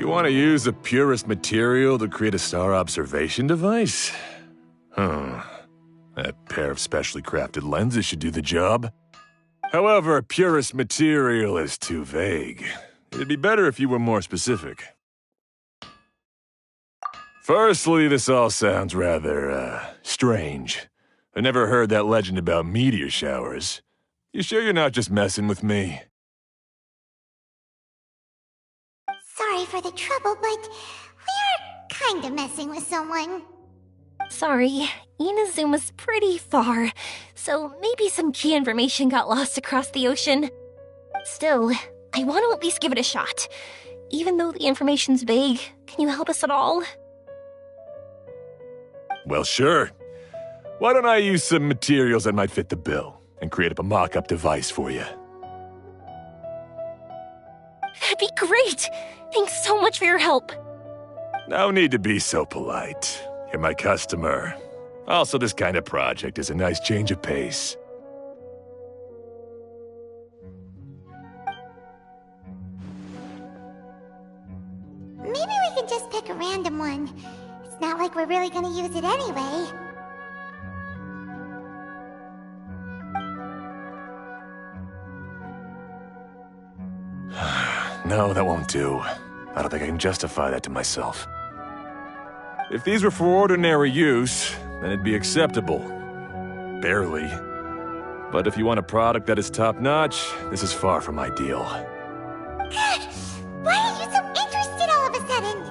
You want to use the purest material to create a star observation device? Huh. That pair of specially crafted lenses should do the job. However, purest material is too vague. It'd be better if you were more specific. Firstly, this all sounds rather, strange. I never heard that legend about meteor showers. You sure you're not just messing with me? Sorry for the trouble, but we are kinda messing with someone. Sorry, Inazuma's pretty far, so maybe some key information got lost across the ocean. Still, I want to at least give it a shot. Even though the information's vague, can you help us at all? Well, sure. Why don't I use some materials that might fit the bill and create up a mock-up device for you? That'd be great! Thanks so much for your help. No need to be so polite. You're my customer. Also, this kind of project is a nice change of pace. Maybe we can just pick a random one. It's not like we're really gonna use it anyway. No, that won't do. I don't think I can justify that to myself. If these were for ordinary use, then it'd be acceptable. Barely. But if you want a product that is top-notch, this is far from ideal. Why are you so interested all of a sudden?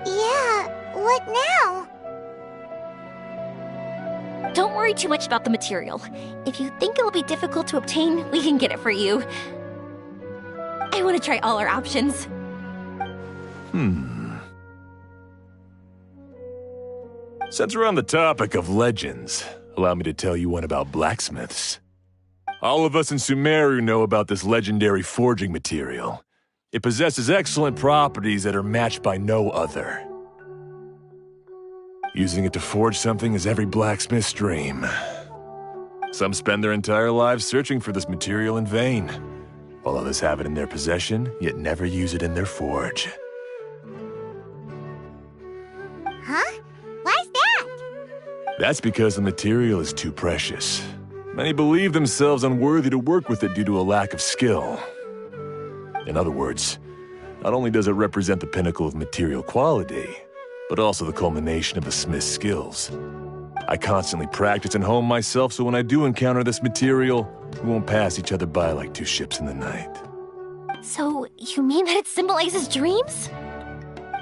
Yeah, what now? Don't worry too much about the material. If you think it'll be difficult to obtain, we can get it for you. I want to try all our options. Since we're on the topic of legends, allow me to tell you one about blacksmiths. All of us in Sumeru know about this legendary forging material. It possesses excellent properties that are matched by no other. Using it to forge something is every blacksmith's dream. Some spend their entire lives searching for this material in vain, while others have it in their possession, yet never use it in their forge. Huh? Why's that? That's because the material is too precious. Many believe themselves unworthy to work with it due to a lack of skill. In other words, not only does it represent the pinnacle of material quality, but also the culmination of the smith's skills. I constantly practice and hone myself, so when I do encounter this material, we won't pass each other by like two ships in the night. So, you mean that it symbolizes dreams?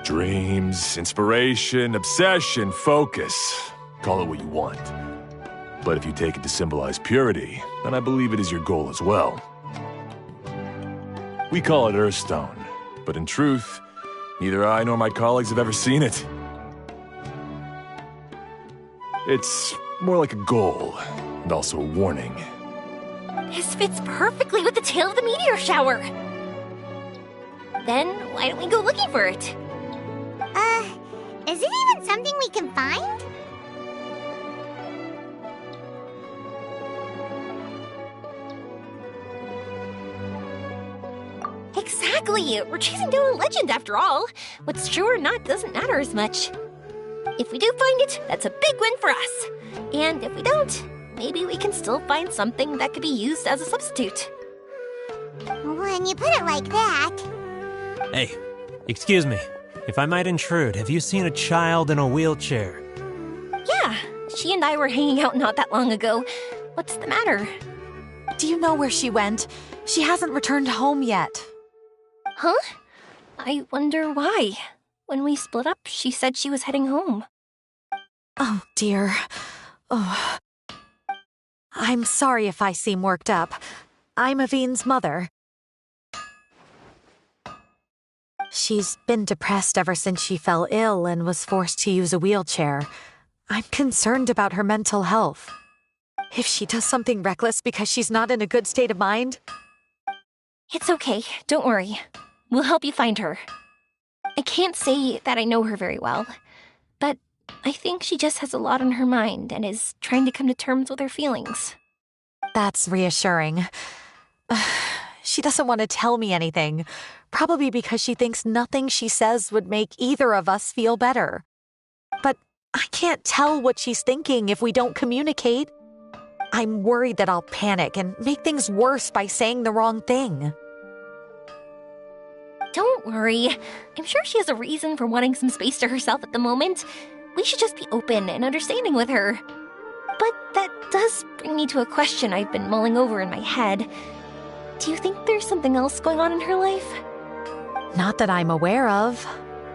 Dreams, inspiration, obsession, focus. Call it what you want. But if you take it to symbolize purity, then I believe it is your goal as well. We call it Earthstone, but in truth, neither I nor my colleagues have ever seen it. It's more like a goal, and also a warning. This fits perfectly with the tale of the meteor shower. Then, why don't we go looking for it? Is it even something we can find? Exactly! We're chasing down a legend after all. What's true or not doesn't matter as much. If we do find it, that's a big win for us. And if we don't, maybe we can still find something that could be used as a substitute. When you put it like that... Hey, excuse me. If I might intrude, have you seen a child in a wheelchair? Yeah, she and I were hanging out not that long ago. What's the matter? Do you know where she went? She hasn't returned home yet. Huh? I wonder why. When we split up, she said she was heading home. Oh, dear. Oh. I'm sorry if I seem worked up. I'm Avine's mother. She's been depressed ever since she fell ill and was forced to use a wheelchair. I'm concerned about her mental health. If she does something reckless because she's not in a good state of mind? It's okay, don't worry. We'll help you find her. I can't say that I know her very well, but I think she just has a lot on her mind and is trying to come to terms with her feelings. That's reassuring. She doesn't want to tell me anything, probably because she thinks nothing she says would make either of us feel better. But I can't tell what she's thinking if we don't communicate. I'm worried that I'll panic and make things worse by saying the wrong thing. Don't worry. I'm sure she has a reason for wanting some space to herself at the moment. We should just be open and understanding with her. But that does bring me to a question I've been mulling over in my head. Do you think there's something else going on in her life? Not that I'm aware of.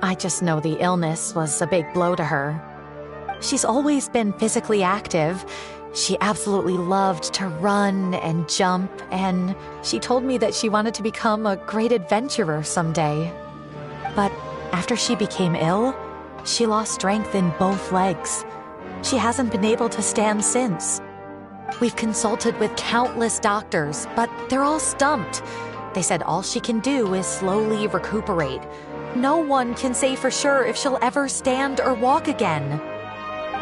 I just know the illness was a big blow to her. She's always been physically active. She absolutely loved to run and jump, and she told me that she wanted to become a great adventurer someday. But after she became ill, she lost strength in both legs. She hasn't been able to stand since. We've consulted with countless doctors, but they're all stumped. They said all she can do is slowly recuperate. No one can say for sure if she'll ever stand or walk again.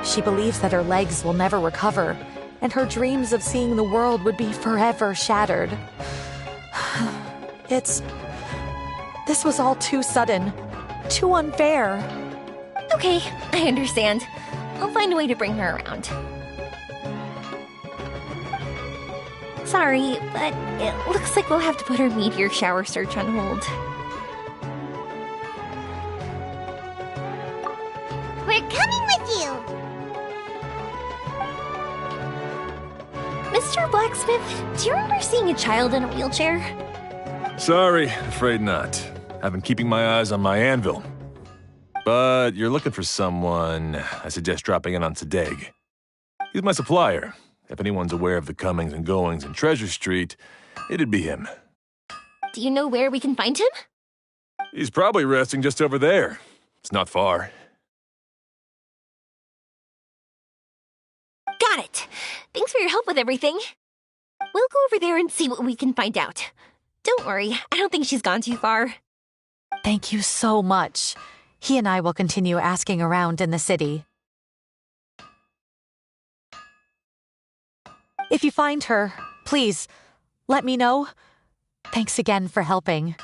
She believes that her legs will never recover, and her dreams of seeing the world would be forever shattered. This was all too sudden, too unfair. Okay, I understand. I'll find a way to bring her around. Sorry, but it looks like we'll have to put our meteor shower search on hold. We're coming with you! Mr. Blacksmith, do you remember seeing a child in a wheelchair? Sorry, afraid not. I've been keeping my eyes on my anvil. But you're looking for someone, I suggest dropping in on Sadeg. He's my supplier. If anyone's aware of the comings and goings in Treasure Street, it'd be him. Do you know where we can find him? He's probably resting just over there. It's not far. Got it. Thanks for your help with everything. We'll go over there and see what we can find out. Don't worry, I don't think she's gone too far. Thank you so much. He and I will continue asking around in the city. If you find her, please, let me know. Thanks again for helping.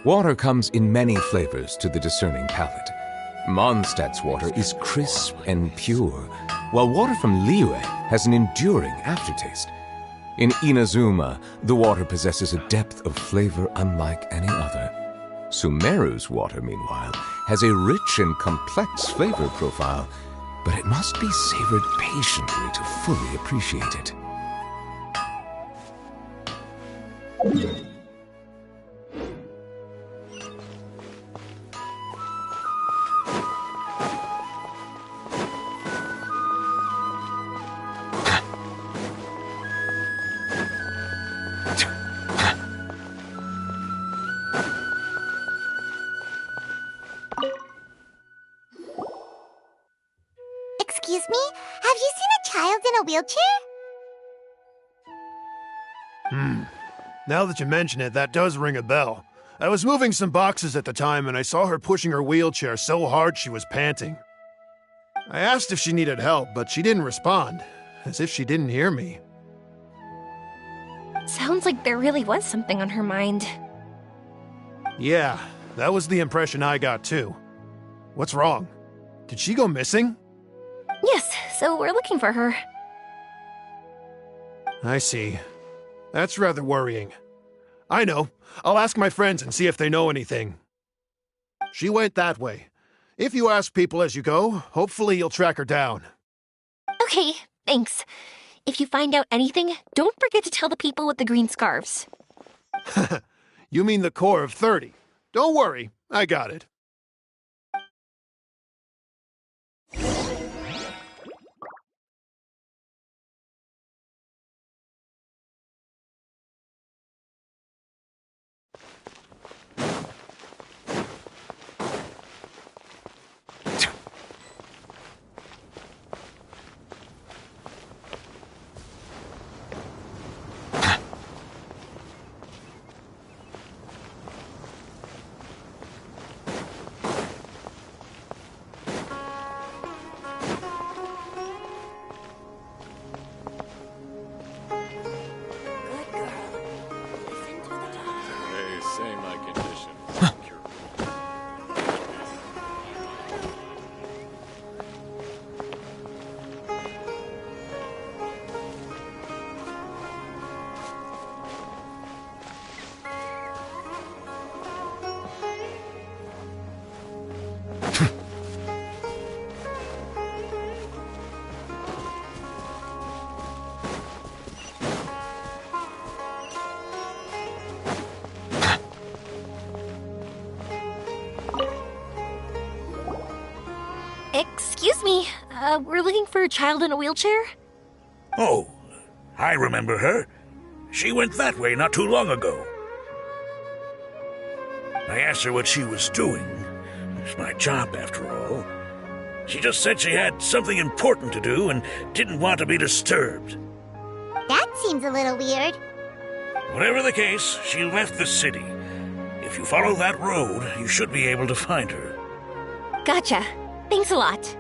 Water comes in many flavors to the discerning palate. Mondstadt's water is crisp and pure, while water from Liyue has an enduring aftertaste. In Inazuma, the water possesses a depth of flavor unlike any other. Sumeru's water, meanwhile, has a rich and complex flavor profile, but it must be savored patiently to fully appreciate it. Excuse me? Have you seen a child in a wheelchair? Now that you mention it, that does ring a bell. I was moving some boxes at the time and I saw her pushing her wheelchair so hard she was panting. I asked if she needed help, but she didn't respond, as if she didn't hear me. Sounds like there really was something on her mind. Yeah, that was the impression I got too. What's wrong? Did she go missing? Yes, so we're looking for her. I see. That's rather worrying. I know. I'll ask my friends and see if they know anything. She went that way. If you ask people as you go, hopefully you'll track her down. Okay, thanks. If you find out anything, don't forget to tell the people with the green scarves. You mean the core of 30. Don't worry, I got it. me. We're looking for a child in a wheelchair. Oh, I remember her. She went that way not too long ago. I asked her what she was doing. It's my job, after all. She just said she had something important to do and didn't want to be disturbed. That seems a little weird. Whatever the case, she left the city. If you follow that road, you should be able to find her. Gotcha. Thanks a lot.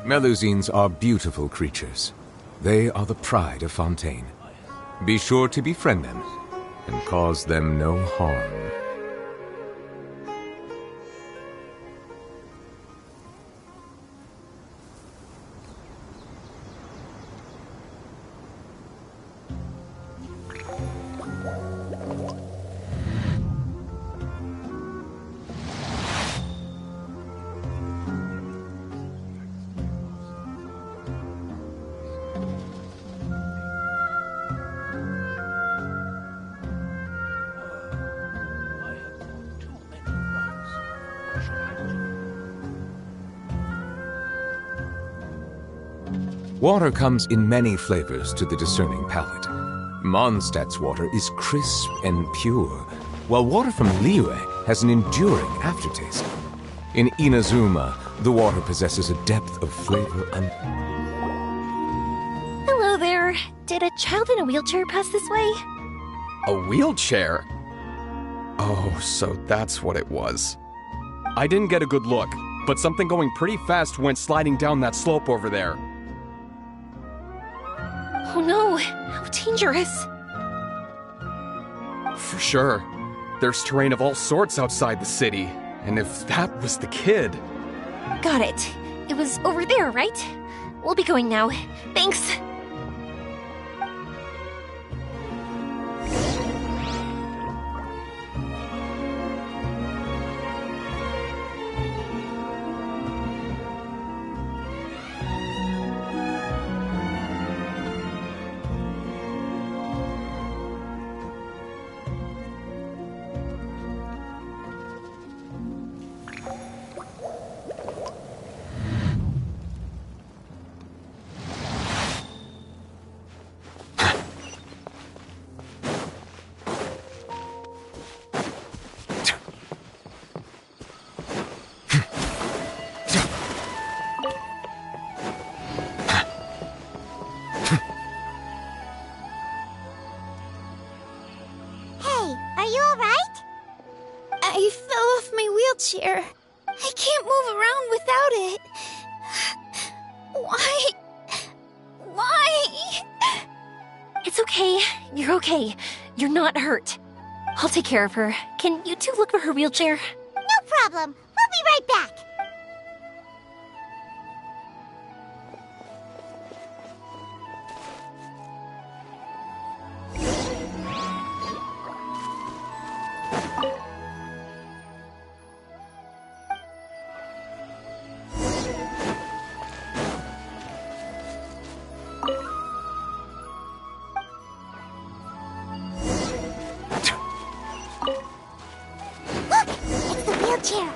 Melusines are beautiful creatures. They are the pride of Fontaine. Be sure to befriend them and cause them no harm. Water comes in many flavors to the discerning palate. Mondstadt's water is crisp and pure, while water from Liyue has an enduring aftertaste. In Inazuma, the water possesses a depth of flavor Hello there. Did a child in a wheelchair pass this way? A wheelchair? Oh, so that's what it was. I didn't get a good look, but something going pretty fast went sliding down that slope over there. Oh no, how dangerous. For sure. There's terrain of all sorts outside the city, and if that was the kid... Got it. It was over there, right? We'll be going now. Thanks. I fell off my wheelchair. I can't move around without it. Why? It's okay. You're okay. You're not hurt. I'll take care of her. Can you two look for her wheelchair? No problem. We'll be right back. Wheelchair.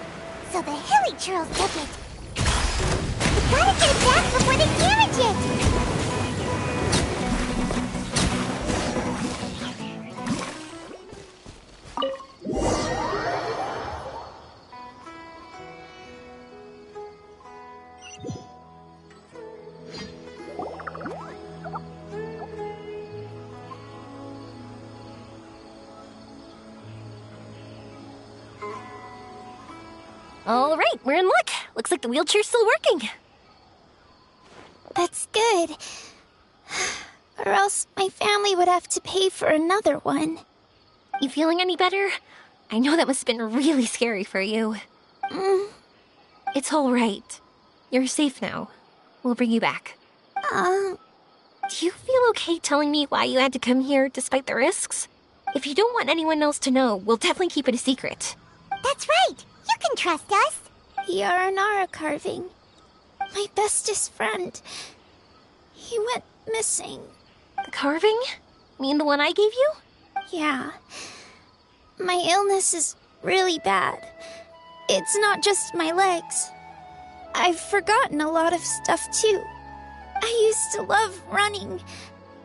So the hilly churls took it. We gotta get it back before they damage it. All right, we're in luck. Looks like the wheelchair's still working. That's good. Or else my family would have to pay for another one. You feeling any better? I know that must have been really scary for you. It's all right. You're safe now. We'll bring you back. Do you feel okay telling me why you had to come here despite the risks? If you don't want anyone else to know, we'll definitely keep it a secret. That's right! You can trust us! The Aranara carving. My bestest friend. He went missing. The carving? Mean the one I gave you? Yeah. My illness is really bad. It's not just my legs. I've forgotten a lot of stuff too. I used to love running.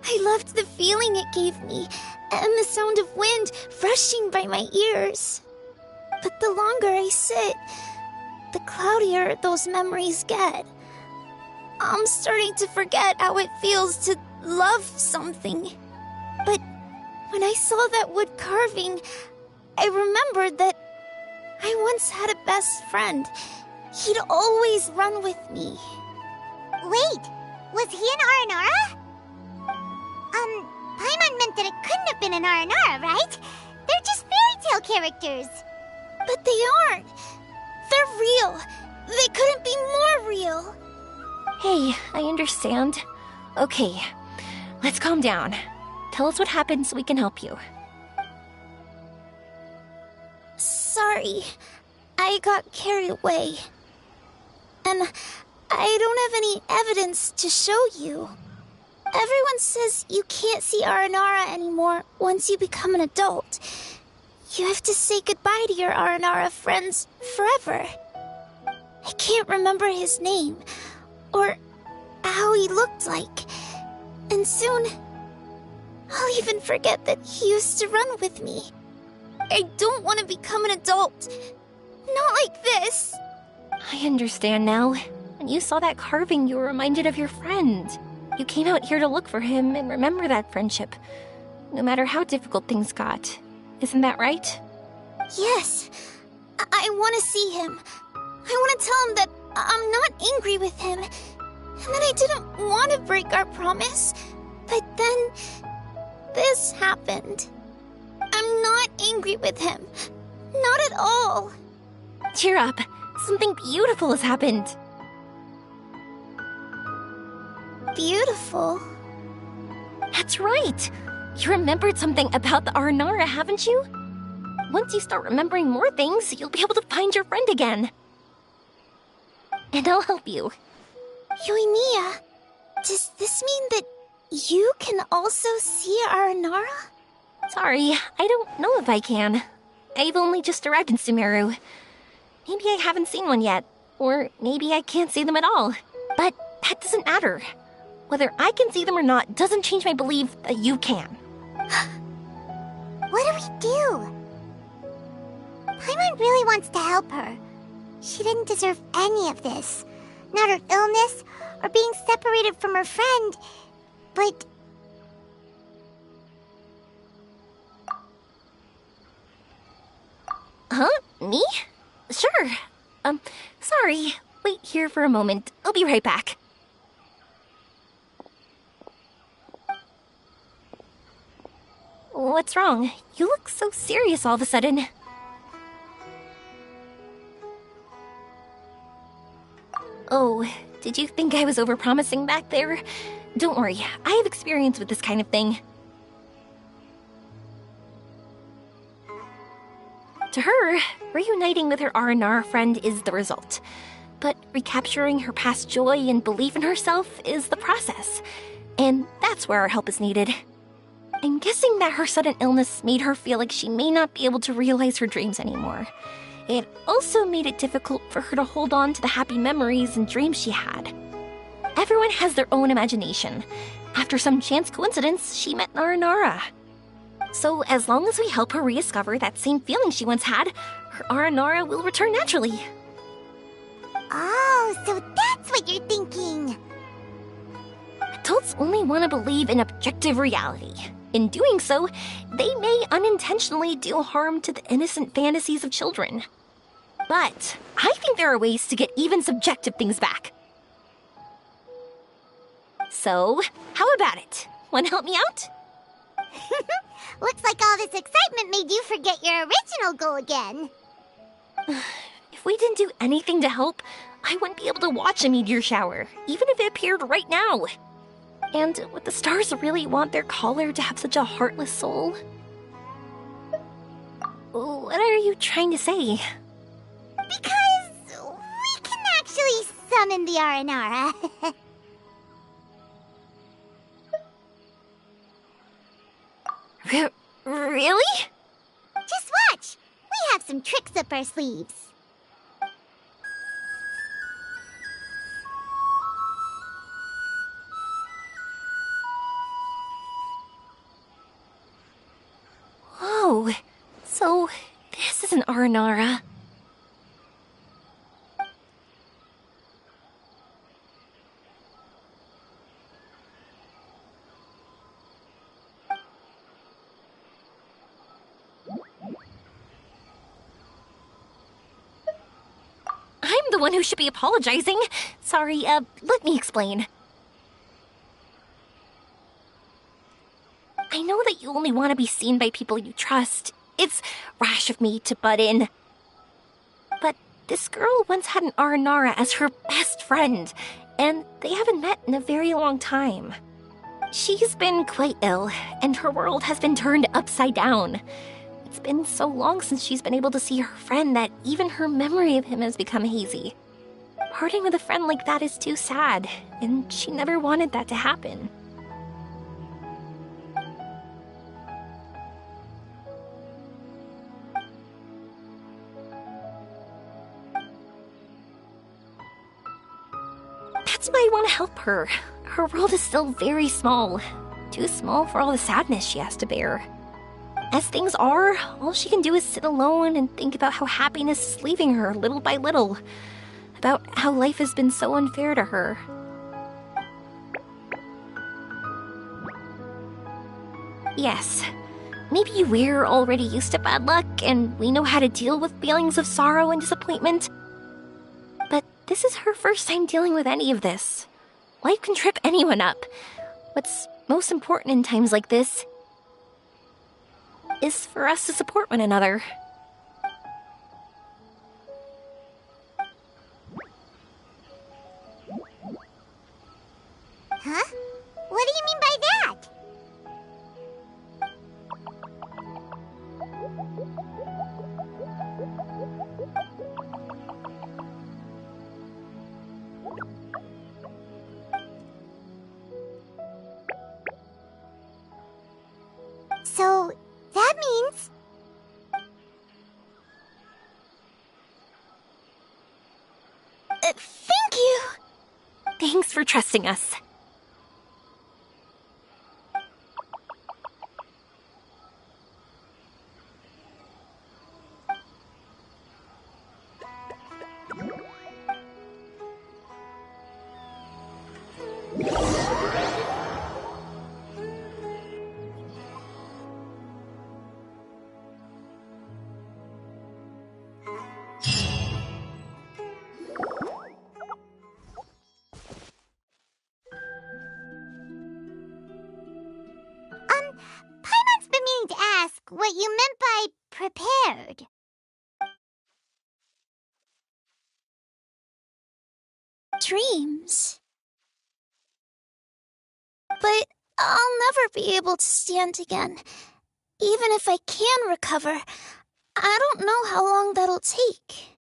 I loved the feeling it gave me, and the sound of wind rushing by my ears. But the longer I sit, the cloudier those memories get. I'm starting to forget how it feels to love something. But when I saw that wood carving, I remembered that I once had a best friend. He'd always run with me. Wait, was he an Aranara? Paimon meant that it couldn't have been an Aranara, right? They're just fairy tale characters. But they aren't. They're real. They couldn't be more real. Hey, I understand. Okay, let's calm down. Tell us what happened so we can help you. Sorry, I got carried away. And I don't have any evidence to show you. Everyone says you can't see Aranara anymore once you become an adult. You have to say goodbye to your Aranara friends forever. I can't remember his name, or how he looked like. And soon, I'll even forget that he used to run with me. I don't want to become an adult. Not like this. I understand now. When you saw that carving, you were reminded of your friend. You came out here to look for him and remember that friendship, no matter how difficult things got. Isn't that right? Yes. I want to see him. I want to tell him that I'm not angry with him, and that I didn't want to break our promise. But then, this happened. I'm not angry with him. Not at all. Cheer up. Something beautiful has happened. Beautiful? That's right. You remembered something about the Aranara, haven't you? Once you start remembering more things, you'll be able to find your friend again. And I'll help you. Yoimiya, does this mean that you can also see Aranara? Sorry, I don't know if I can. I've only just arrived in Sumeru. Maybe I haven't seen one yet, or maybe I can't see them at all. But that doesn't matter. Whether I can see them or not doesn't change my belief that you can. What do we do? Paimon really wants to help her. She didn't deserve any of this. Not her illness, or being separated from her friend. But... Huh? Me? Sure. Sorry. Wait here for a moment. I'll be right back. What's wrong? You look so serious all of a sudden. Oh, did you think I was overpromising back there? Don't worry, I have experience with this kind of thing. To her, reuniting with her Aranara friend is the result. But recapturing her past joy and belief in herself is the process. And that's where our help is needed. I'm guessing that her sudden illness made her feel like she may not be able to realize her dreams anymore. It also made it difficult for her to hold on to the happy memories and dreams she had. Everyone has their own imagination. After some chance coincidence, she met Aranara. So as long as we help her rediscover that same feeling she once had, her Aranara will return naturally. Oh, so that's what you're thinking. Adults only want to believe in objective reality. In doing so, they may unintentionally do harm to the innocent fantasies of children. But I think there are ways to get even subjective things back. So, how about it? Want to help me out? Looks like all this excitement made you forget your original goal again. If we didn't do anything to help, I wouldn't be able to watch a meteor shower, even if it appeared right now. And would the stars really want their caller to have such a heartless soul? What are you trying to say? Because we can actually summon the Aranara. Really? Just watch! We have some tricks up our sleeves. Whoa, so this is an Aranara. I'm the one who should be apologizing. Sorry, let me explain. I know that you only want to be seen by people you trust. It's rash of me to butt in. But this girl once had an Aranara as her best friend, and they haven't met in a very long time. She's been quite ill, and her world has been turned upside down. It's been so long since she's been able to see her friend that even her memory of him has become hazy. Parting with a friend like that is too sad, and she never wanted that to happen. That's why I want to help her. Her world is still very small. Too small for all the sadness she has to bear. As things are, all she can do is sit alone and think about how happiness is leaving her little by little. About how life has been so unfair to her. Yes, maybe we're already used to bad luck and we know how to deal with feelings of sorrow and disappointment. But this is her first time dealing with any of this. Life can trip anyone up. What's most important in times like this is for us to support one another. Huh? What do you mean by that? So, that means... Thank you! Thanks for trusting us. Paimon's been meaning to ask what you meant by prepared. Dreams. But I'll never be able to stand again. Even if I can recover, I don't know how long that'll take.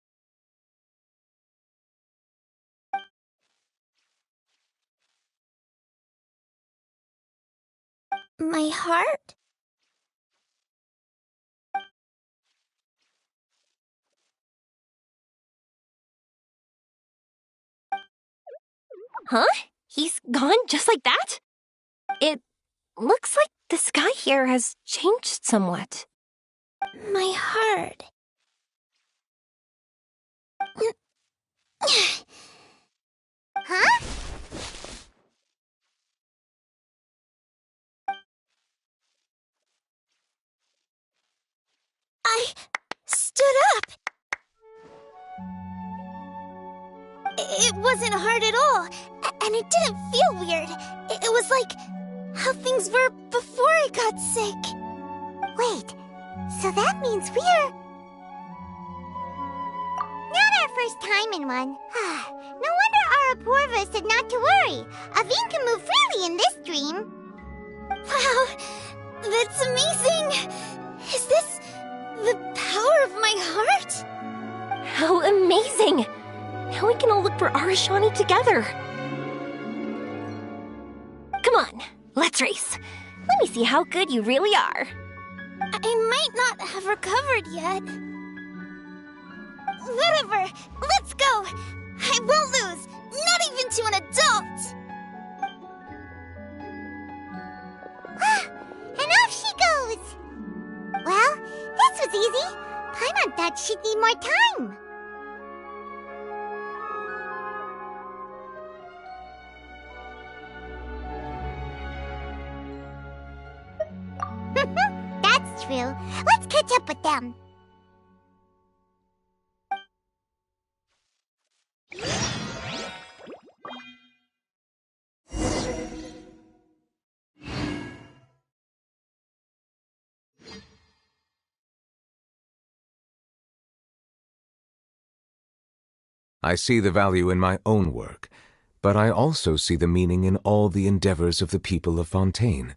My heart? Huh? He's gone just like that? It looks like the sky here has changed somewhat. My heart. Huh? I stood up. It wasn't hard at all, and it didn't feel weird. It was like how things were before I got sick. Wait, so that means we're... Not our first time in one. No wonder Arapurva said said not to worry. Aveen can move freely in this dream. Wow, that's amazing! Is this the power of my heart? How amazing! Now we can all look for Arashani together. Come on, let's race. Let me see how good you really are. I might not have recovered yet. Whatever, let's go! I won't lose, not even to an adult! And off she goes! Well, this was easy. Paimon thought she'd need more time. That's true. Let's catch up with them. I see the value in my own work, but I also see the meaning in all the endeavors of the people of Fontaine.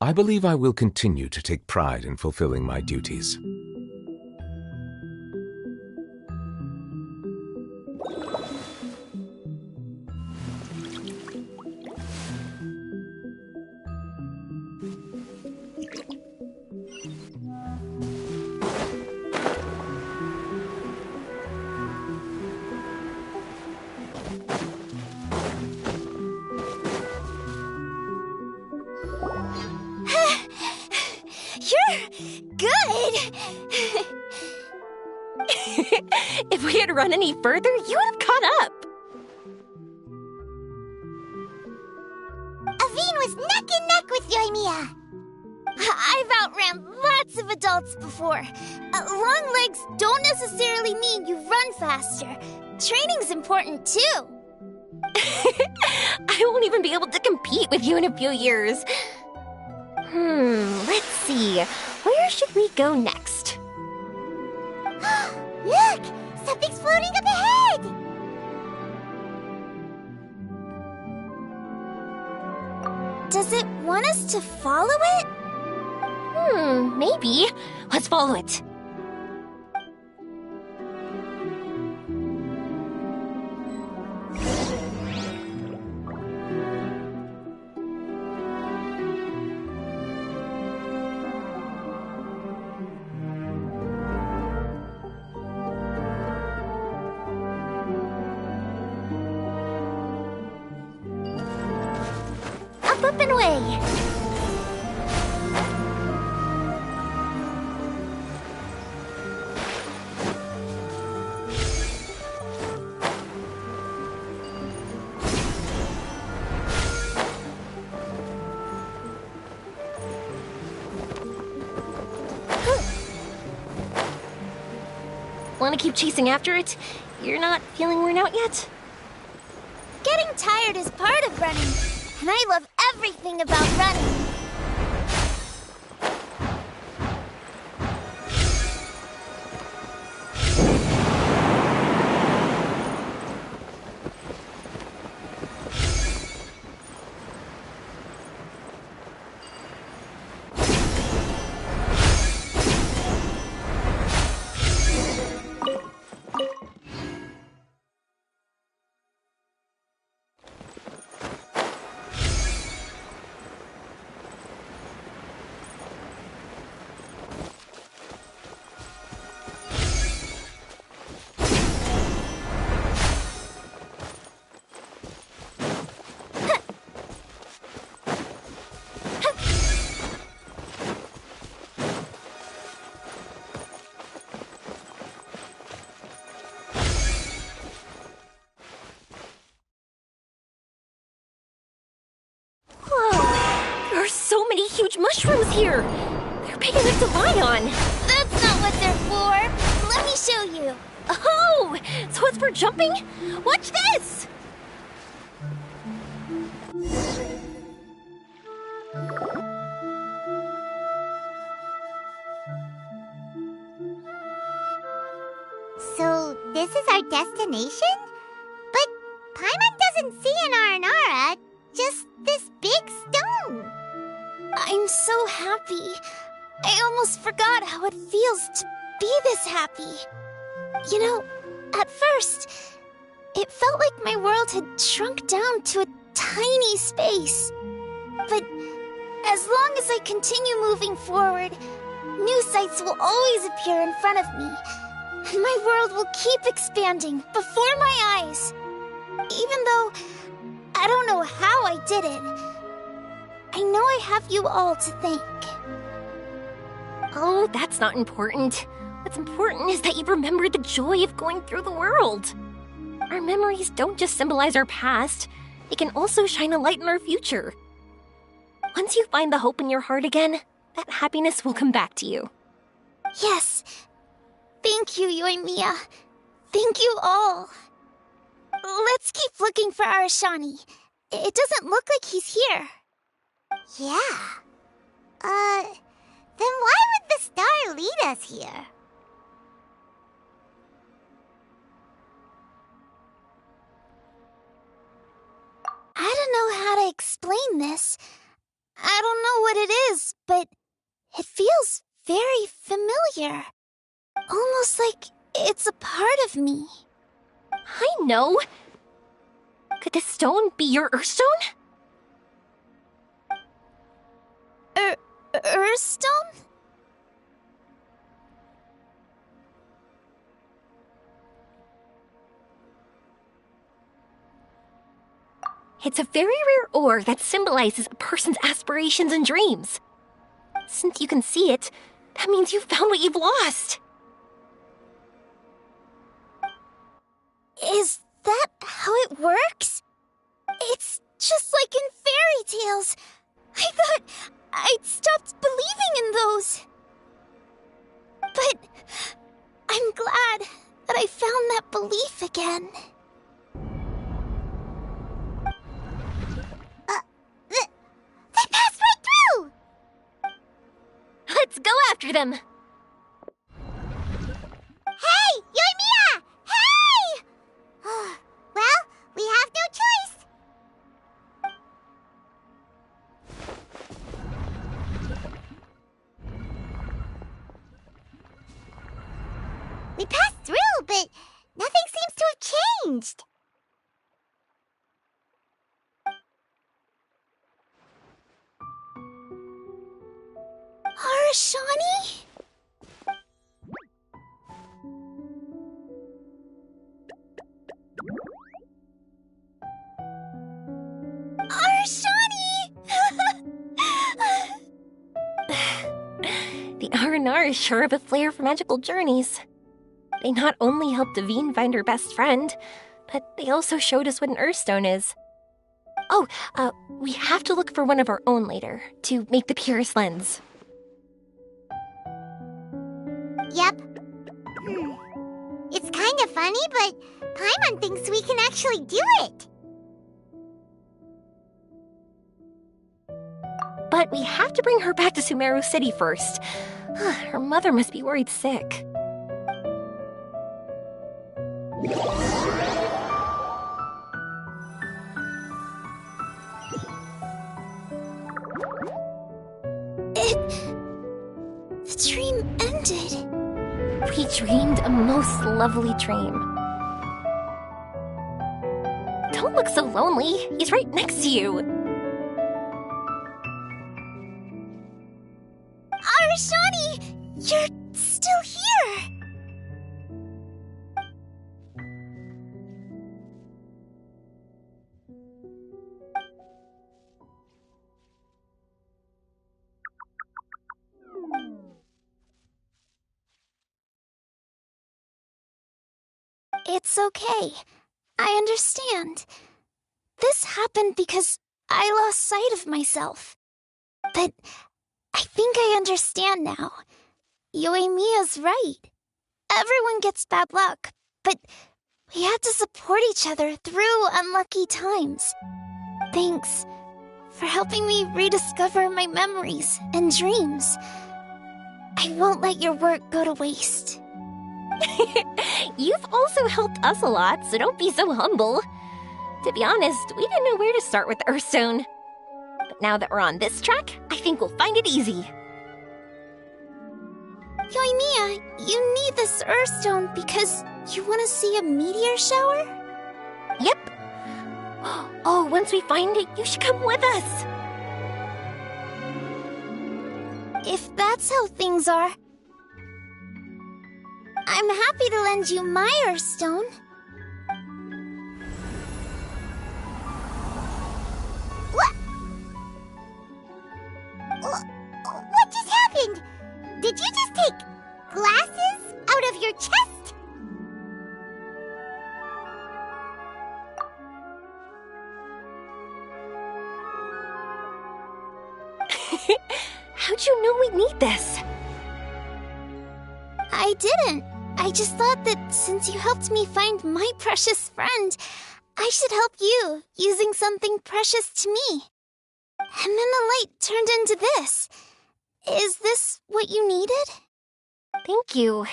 I believe I will continue to take pride in fulfilling my duties. If we had run any further, you would have caught up. Aveen was neck and neck with Yoimiya. I've outran lots of adults before. Long legs don't necessarily mean you run faster. Training's important too. I won't even be able to compete with you in a few years. Let's see. Where should we go next? Look! Something's floating up ahead! Does it want us to follow it? Maybe. Let's follow it. Up and away! Want to keep chasing after it? You're not feeling worn out yet? Getting tired is part of running, and I love everything about running. So many huge mushrooms here! They're big enough to lie on! That's not what they're for! Let me show you! Oh! So it's for jumping? Watch this! So, this is our destination? But Paimon doesn't doesn't see an Aranara, just this big stone. I'm so happy. I almost forgot how it feels to be this happy. You know, at first, it felt like my world had shrunk down to a tiny space. But as long as I continue moving forward, new sights will always appear in front of me, and my world will keep expanding before my eyes. Even though I don't know how I did it, I know I have you all to thank. Oh, that's not important. What's important is that you remember the joy of going through the world. Our memories don't just symbolize our past, they can also shine a light in our future. Once you find the hope in your heart again, that happiness will come back to you. Yes. Thank you, Yoimiya. Thank you all. Let's keep looking for Arashani. It doesn't look like he's here. Yeah. Then why would the star lead us here? I don't know how to explain this. I don't know what it is, but it feels very familiar. Almost like it's a part of me. I know! Could this stone be your Earthstone? Earthstone? It's a very rare ore that symbolizes a person's aspirations and dreams. Since you can see it, that means you've found what you've lost. Is that how it works? It's just like in fairy tales. I thought I'd stopped believing in those. But I'm glad that I found that belief again. They passed right through! Let's go after them! Hey, Yoimiya! Hey! Well, we have no choice. We passed through, but nothing seems to have changed. Arashani? Arashani! The Aranara is sure of a flair for magical journeys. They not only helped Devine find her best friend, but they also showed us what an Earthstone is. Oh, we have to look for one of our own later, to make the purest lens. Yep. It's kind of funny, but Paimon thinks we can actually do it. But we have to bring her back to Sumeru City first. Her mother must be worried sick. The dream ended. We dreamed a most lovely dream. Don't look so lonely. He's right next to you. Arashani! You're still here! It's okay. I understand. This happened because I lost sight of myself. But I think I understand now. Yoimiya's right. Everyone gets bad luck, but we have to support each other through unlucky times. Thanks for helping me rediscover my memories and dreams. I won't let your work go to waste. You've also helped us a lot, so don't be so humble. To be honest, we didn't know where to start with the Earthstone. But now that we're on this track, I think we'll find it easy. Yoimiya, you need this Earthstone because you want to see a meteor shower? Yep. Oh, once we find it, you should come with us. If that's how things are, I'm happy to lend you my Earthstone. What just happened? Did you just take glasses out of your chest? How'd you know we'd need this? I didn't. I just thought that since you helped me find my precious friend, I should help you using something precious to me. And then the light turned into this. Is this what you needed? Thank you.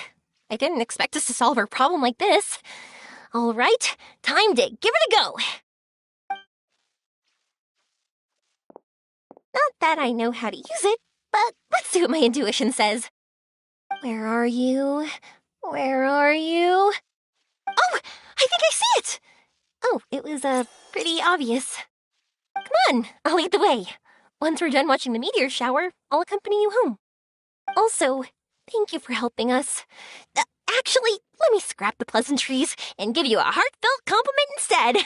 I didn't expect us to solve our problem like this. All right, time to give it a go. Not that I know how to use it, but let's see what my intuition says. Where are you? Where are you? Oh, I think I see it! Oh, it was, pretty obvious. Come on, I'll lead the way. Once we're done watching the meteor shower, I'll accompany you home. Also, thank you for helping us. Actually, let me scrap the pleasantries and give you a heartfelt compliment instead.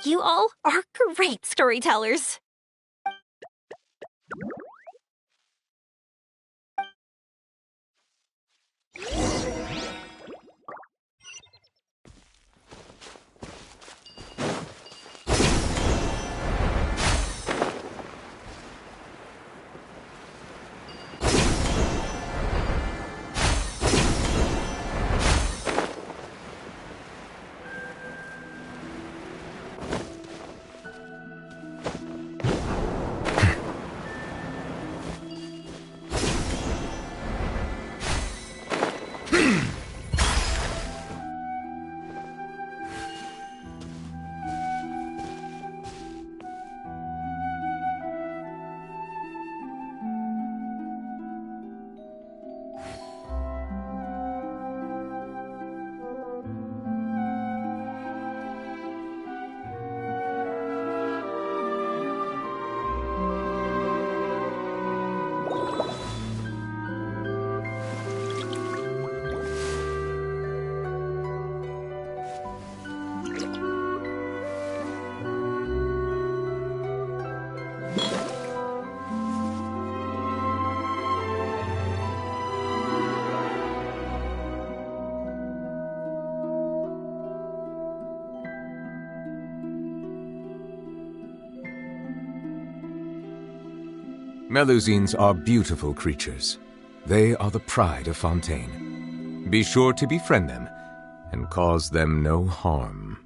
You all are great storytellers. Melusines are beautiful creatures. They are the pride of Fontaine. Be sure to befriend them and cause them no harm.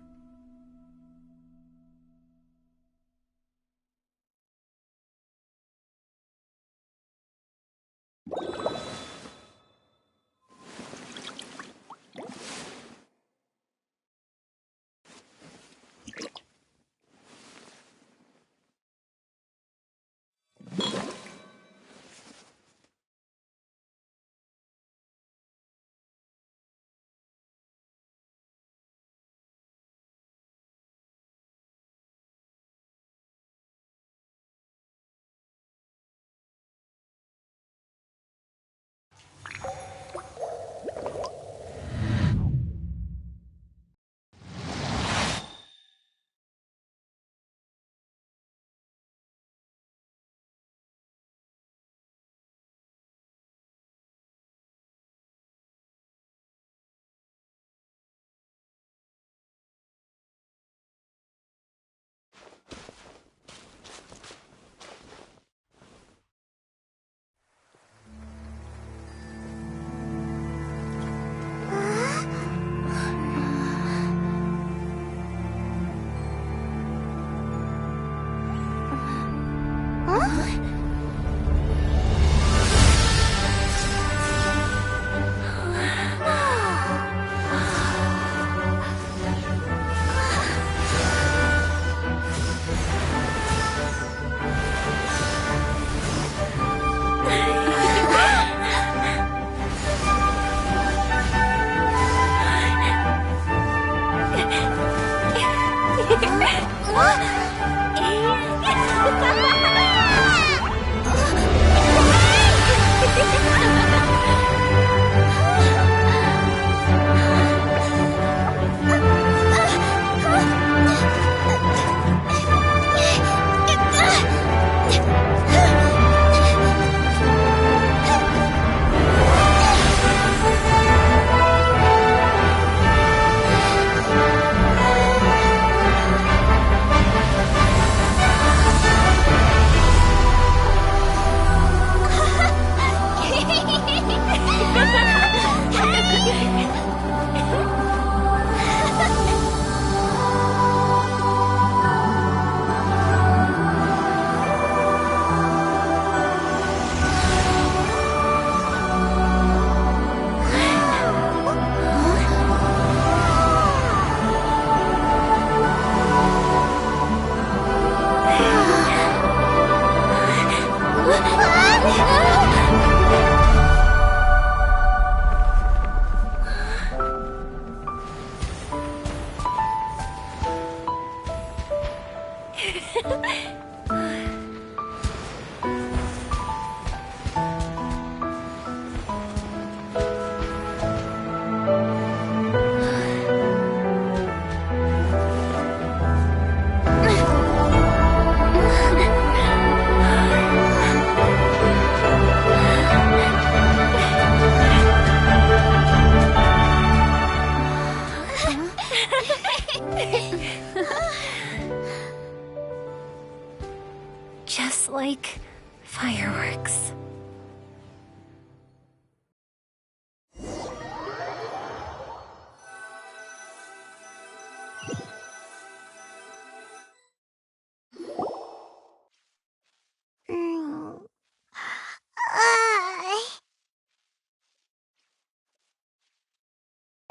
Just like fireworks.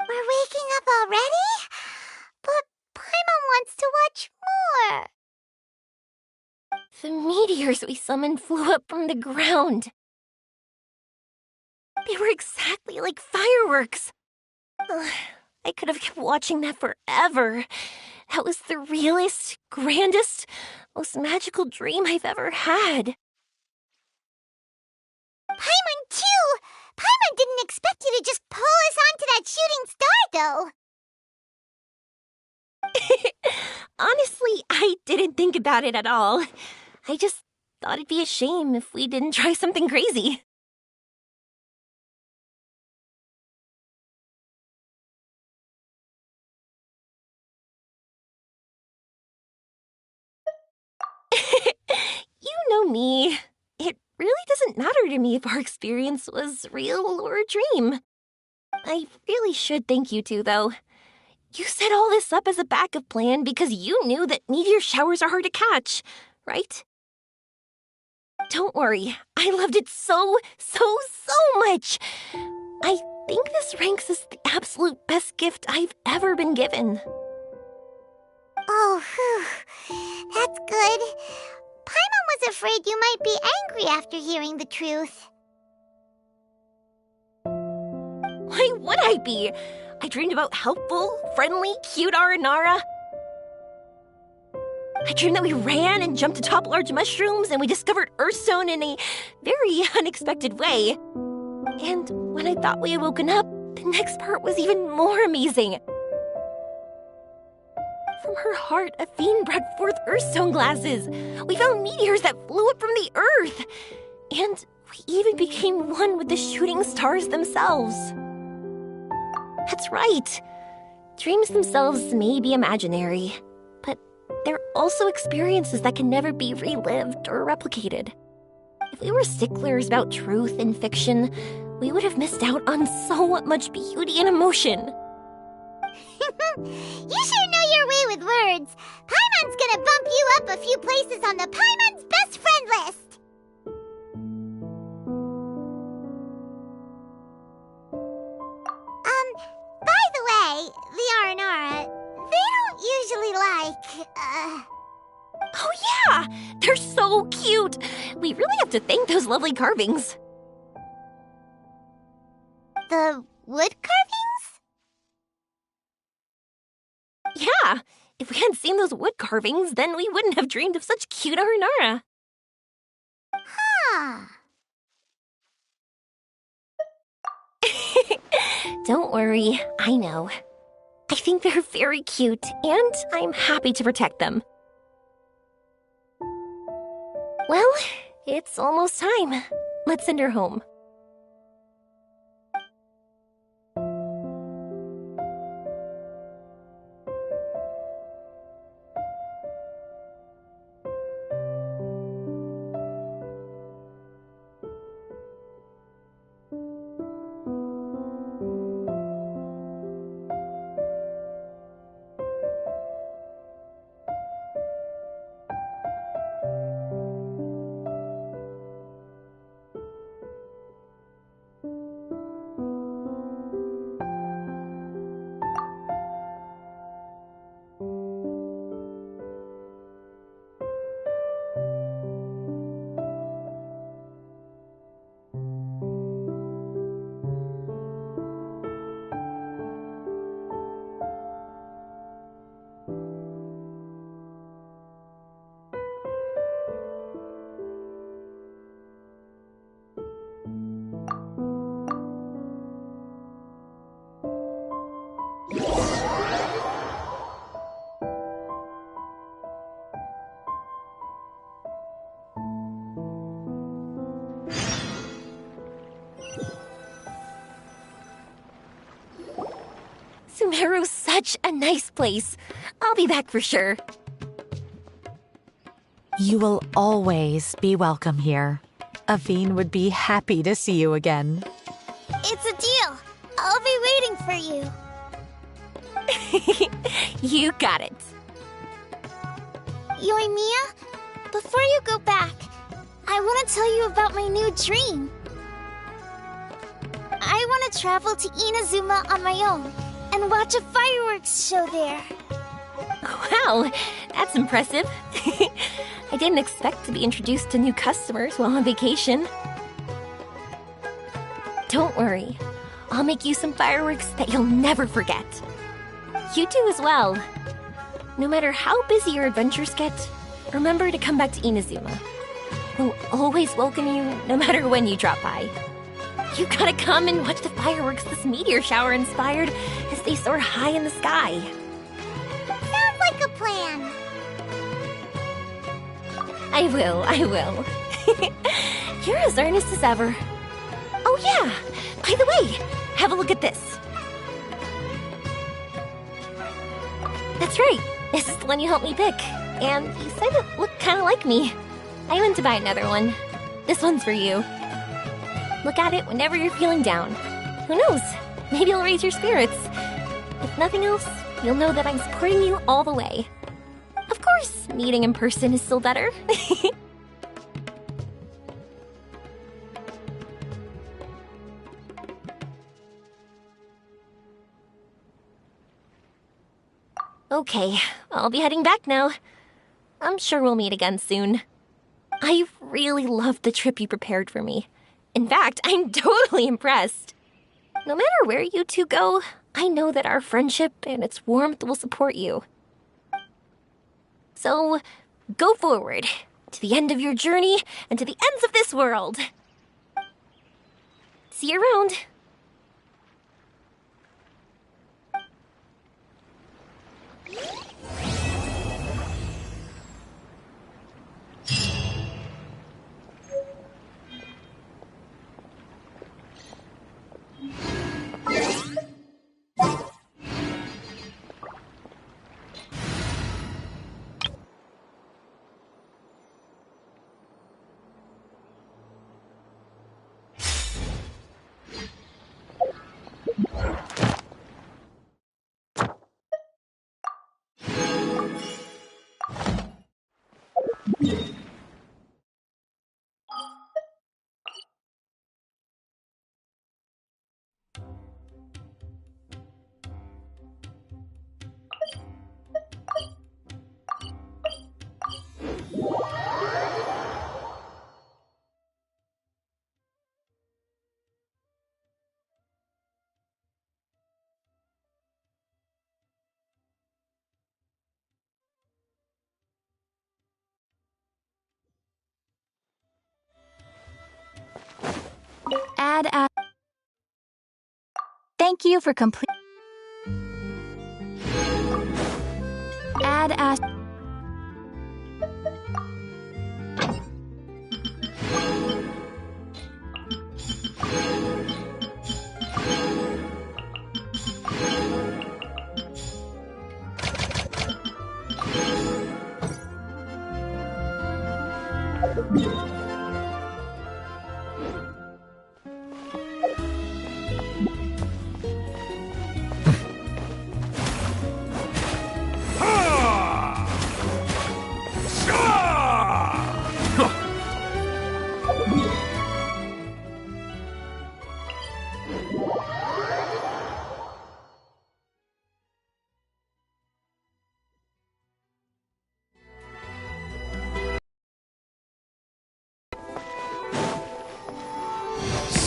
We're waking up already? But Paimon wants to watch more. The meteors we summoned flew up from the ground. They were exactly like fireworks. Ugh, I could have kept watching that forever. That was the realest, grandest, most magical dream I've ever had. Paimon, too! Paimon didn't expect you to just pull us onto that shooting star, though. Honestly, I didn't think about it at all. I just thought it'd be a shame if we didn't try something crazy. You know me. It really doesn't matter to me if our experience was real or a dream. I really should thank you two, though. You set all this up as a backup plan because you knew that meteor showers are hard to catch, right? Don't worry, I loved it so much. I think this ranks as the absolute best gift I've ever been given. Oh, whew. That's good. Paimon was afraid you might be angry after hearing the truth. Why would I be? I dreamed about helpful, friendly, cute Aranara. I dreamed that we ran and jumped atop large mushrooms and we discovered Earthstone in a very unexpected way. And when I thought we had woken up, the next part was even more amazing. From her heart, Athene brought forth Earthstone glasses. We found meteors that flew up from the Earth. And we even became one with the shooting stars themselves. That's right. Dreams themselves may be imaginary, but they're also experiences that can never be relived or replicated. If we were sticklers about truth in fiction, we would have missed out on so much beauty and emotion. You sure know your way with words. Paimon's gonna bump you up a few places on the Paimon's best friend list. By the way, the Aranara, they don't usually like, Oh yeah! They're so cute! We really have to thank those lovely carvings. the wood carvings? Yeah, If we hadn't seen those wood carvings, then we wouldn't have dreamed of such cute Aranara. Huh. Don't worry, I know. I think they're very cute, and I'm happy to protect them. Well, it's almost time. Let's send her home. Sumeru's such a nice place. I'll be back for sure. You will always be welcome here. Aveen would be happy to see you again. It's a deal. I'll be waiting for you. You got it. Yoimiya, before you go back, I want to tell you about my new dream. I want to travel to Inazuma on my own and watch a fireworks show there. Wow, that's impressive. I didn't expect to be introduced to new customers while on vacation. Don't worry, I'll make you some fireworks that you'll never forget. You do as well. No matter how busy your adventures get, remember to come back to Inazuma. We'll always welcome you no matter when you drop by. You gotta come and watch the fireworks this meteor shower inspired as they soar high in the sky. Sounds like a plan. I will. You're as earnest as ever. Oh yeah, by the way, have a look at this. That's right, this is the one you helped me pick. And you said it looked kind of like me. I went to buy another one. This one's for you. Look at it whenever you're feeling down. Who knows? Maybe it'll raise your spirits. If nothing else, you'll know that I'm supporting you all the way. Of course, meeting in person is still better. Okay, I'll be heading back now. I'm sure we'll meet again soon. I really loved the trip you prepared for me. In fact, I'm totally impressed. No matter where you two go, I know that our friendship and its warmth will support you. So, go forward, to the end of your journey and to the ends of this world. See you around. Thank you for complete. Add as.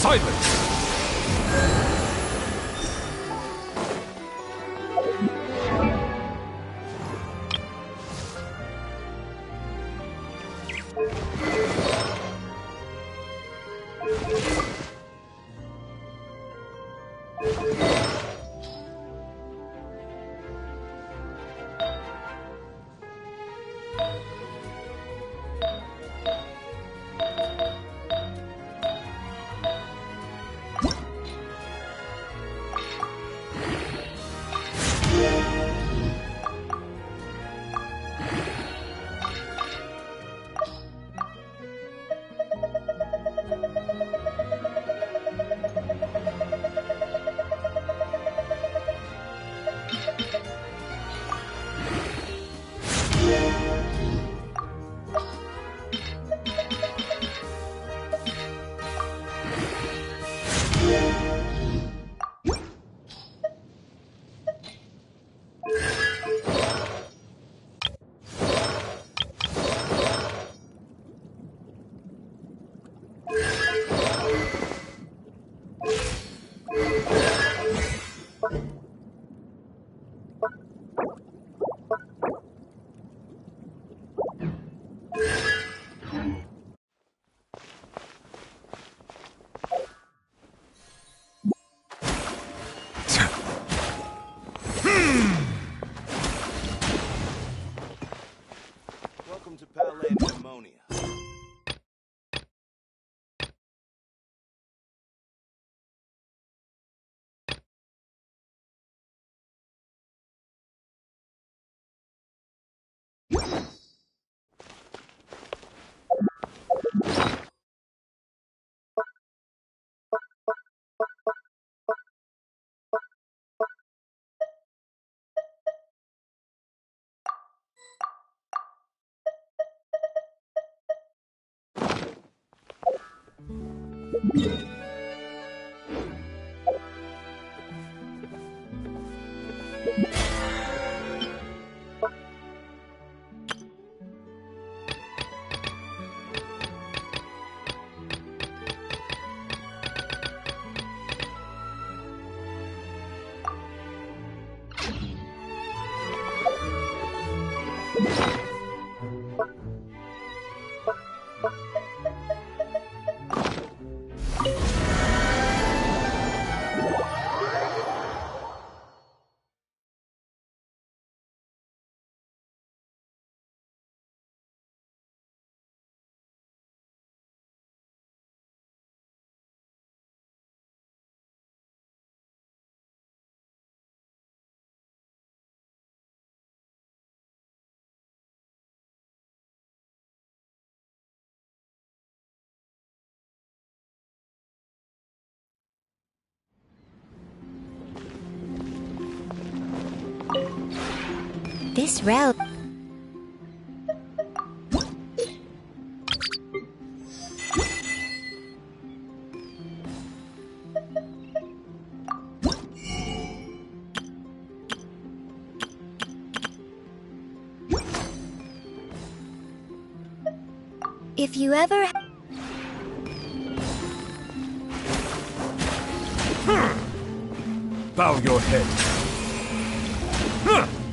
Silence! Welcome to Palais Pneumonia. This road. If you ever... Bow your head. Huh.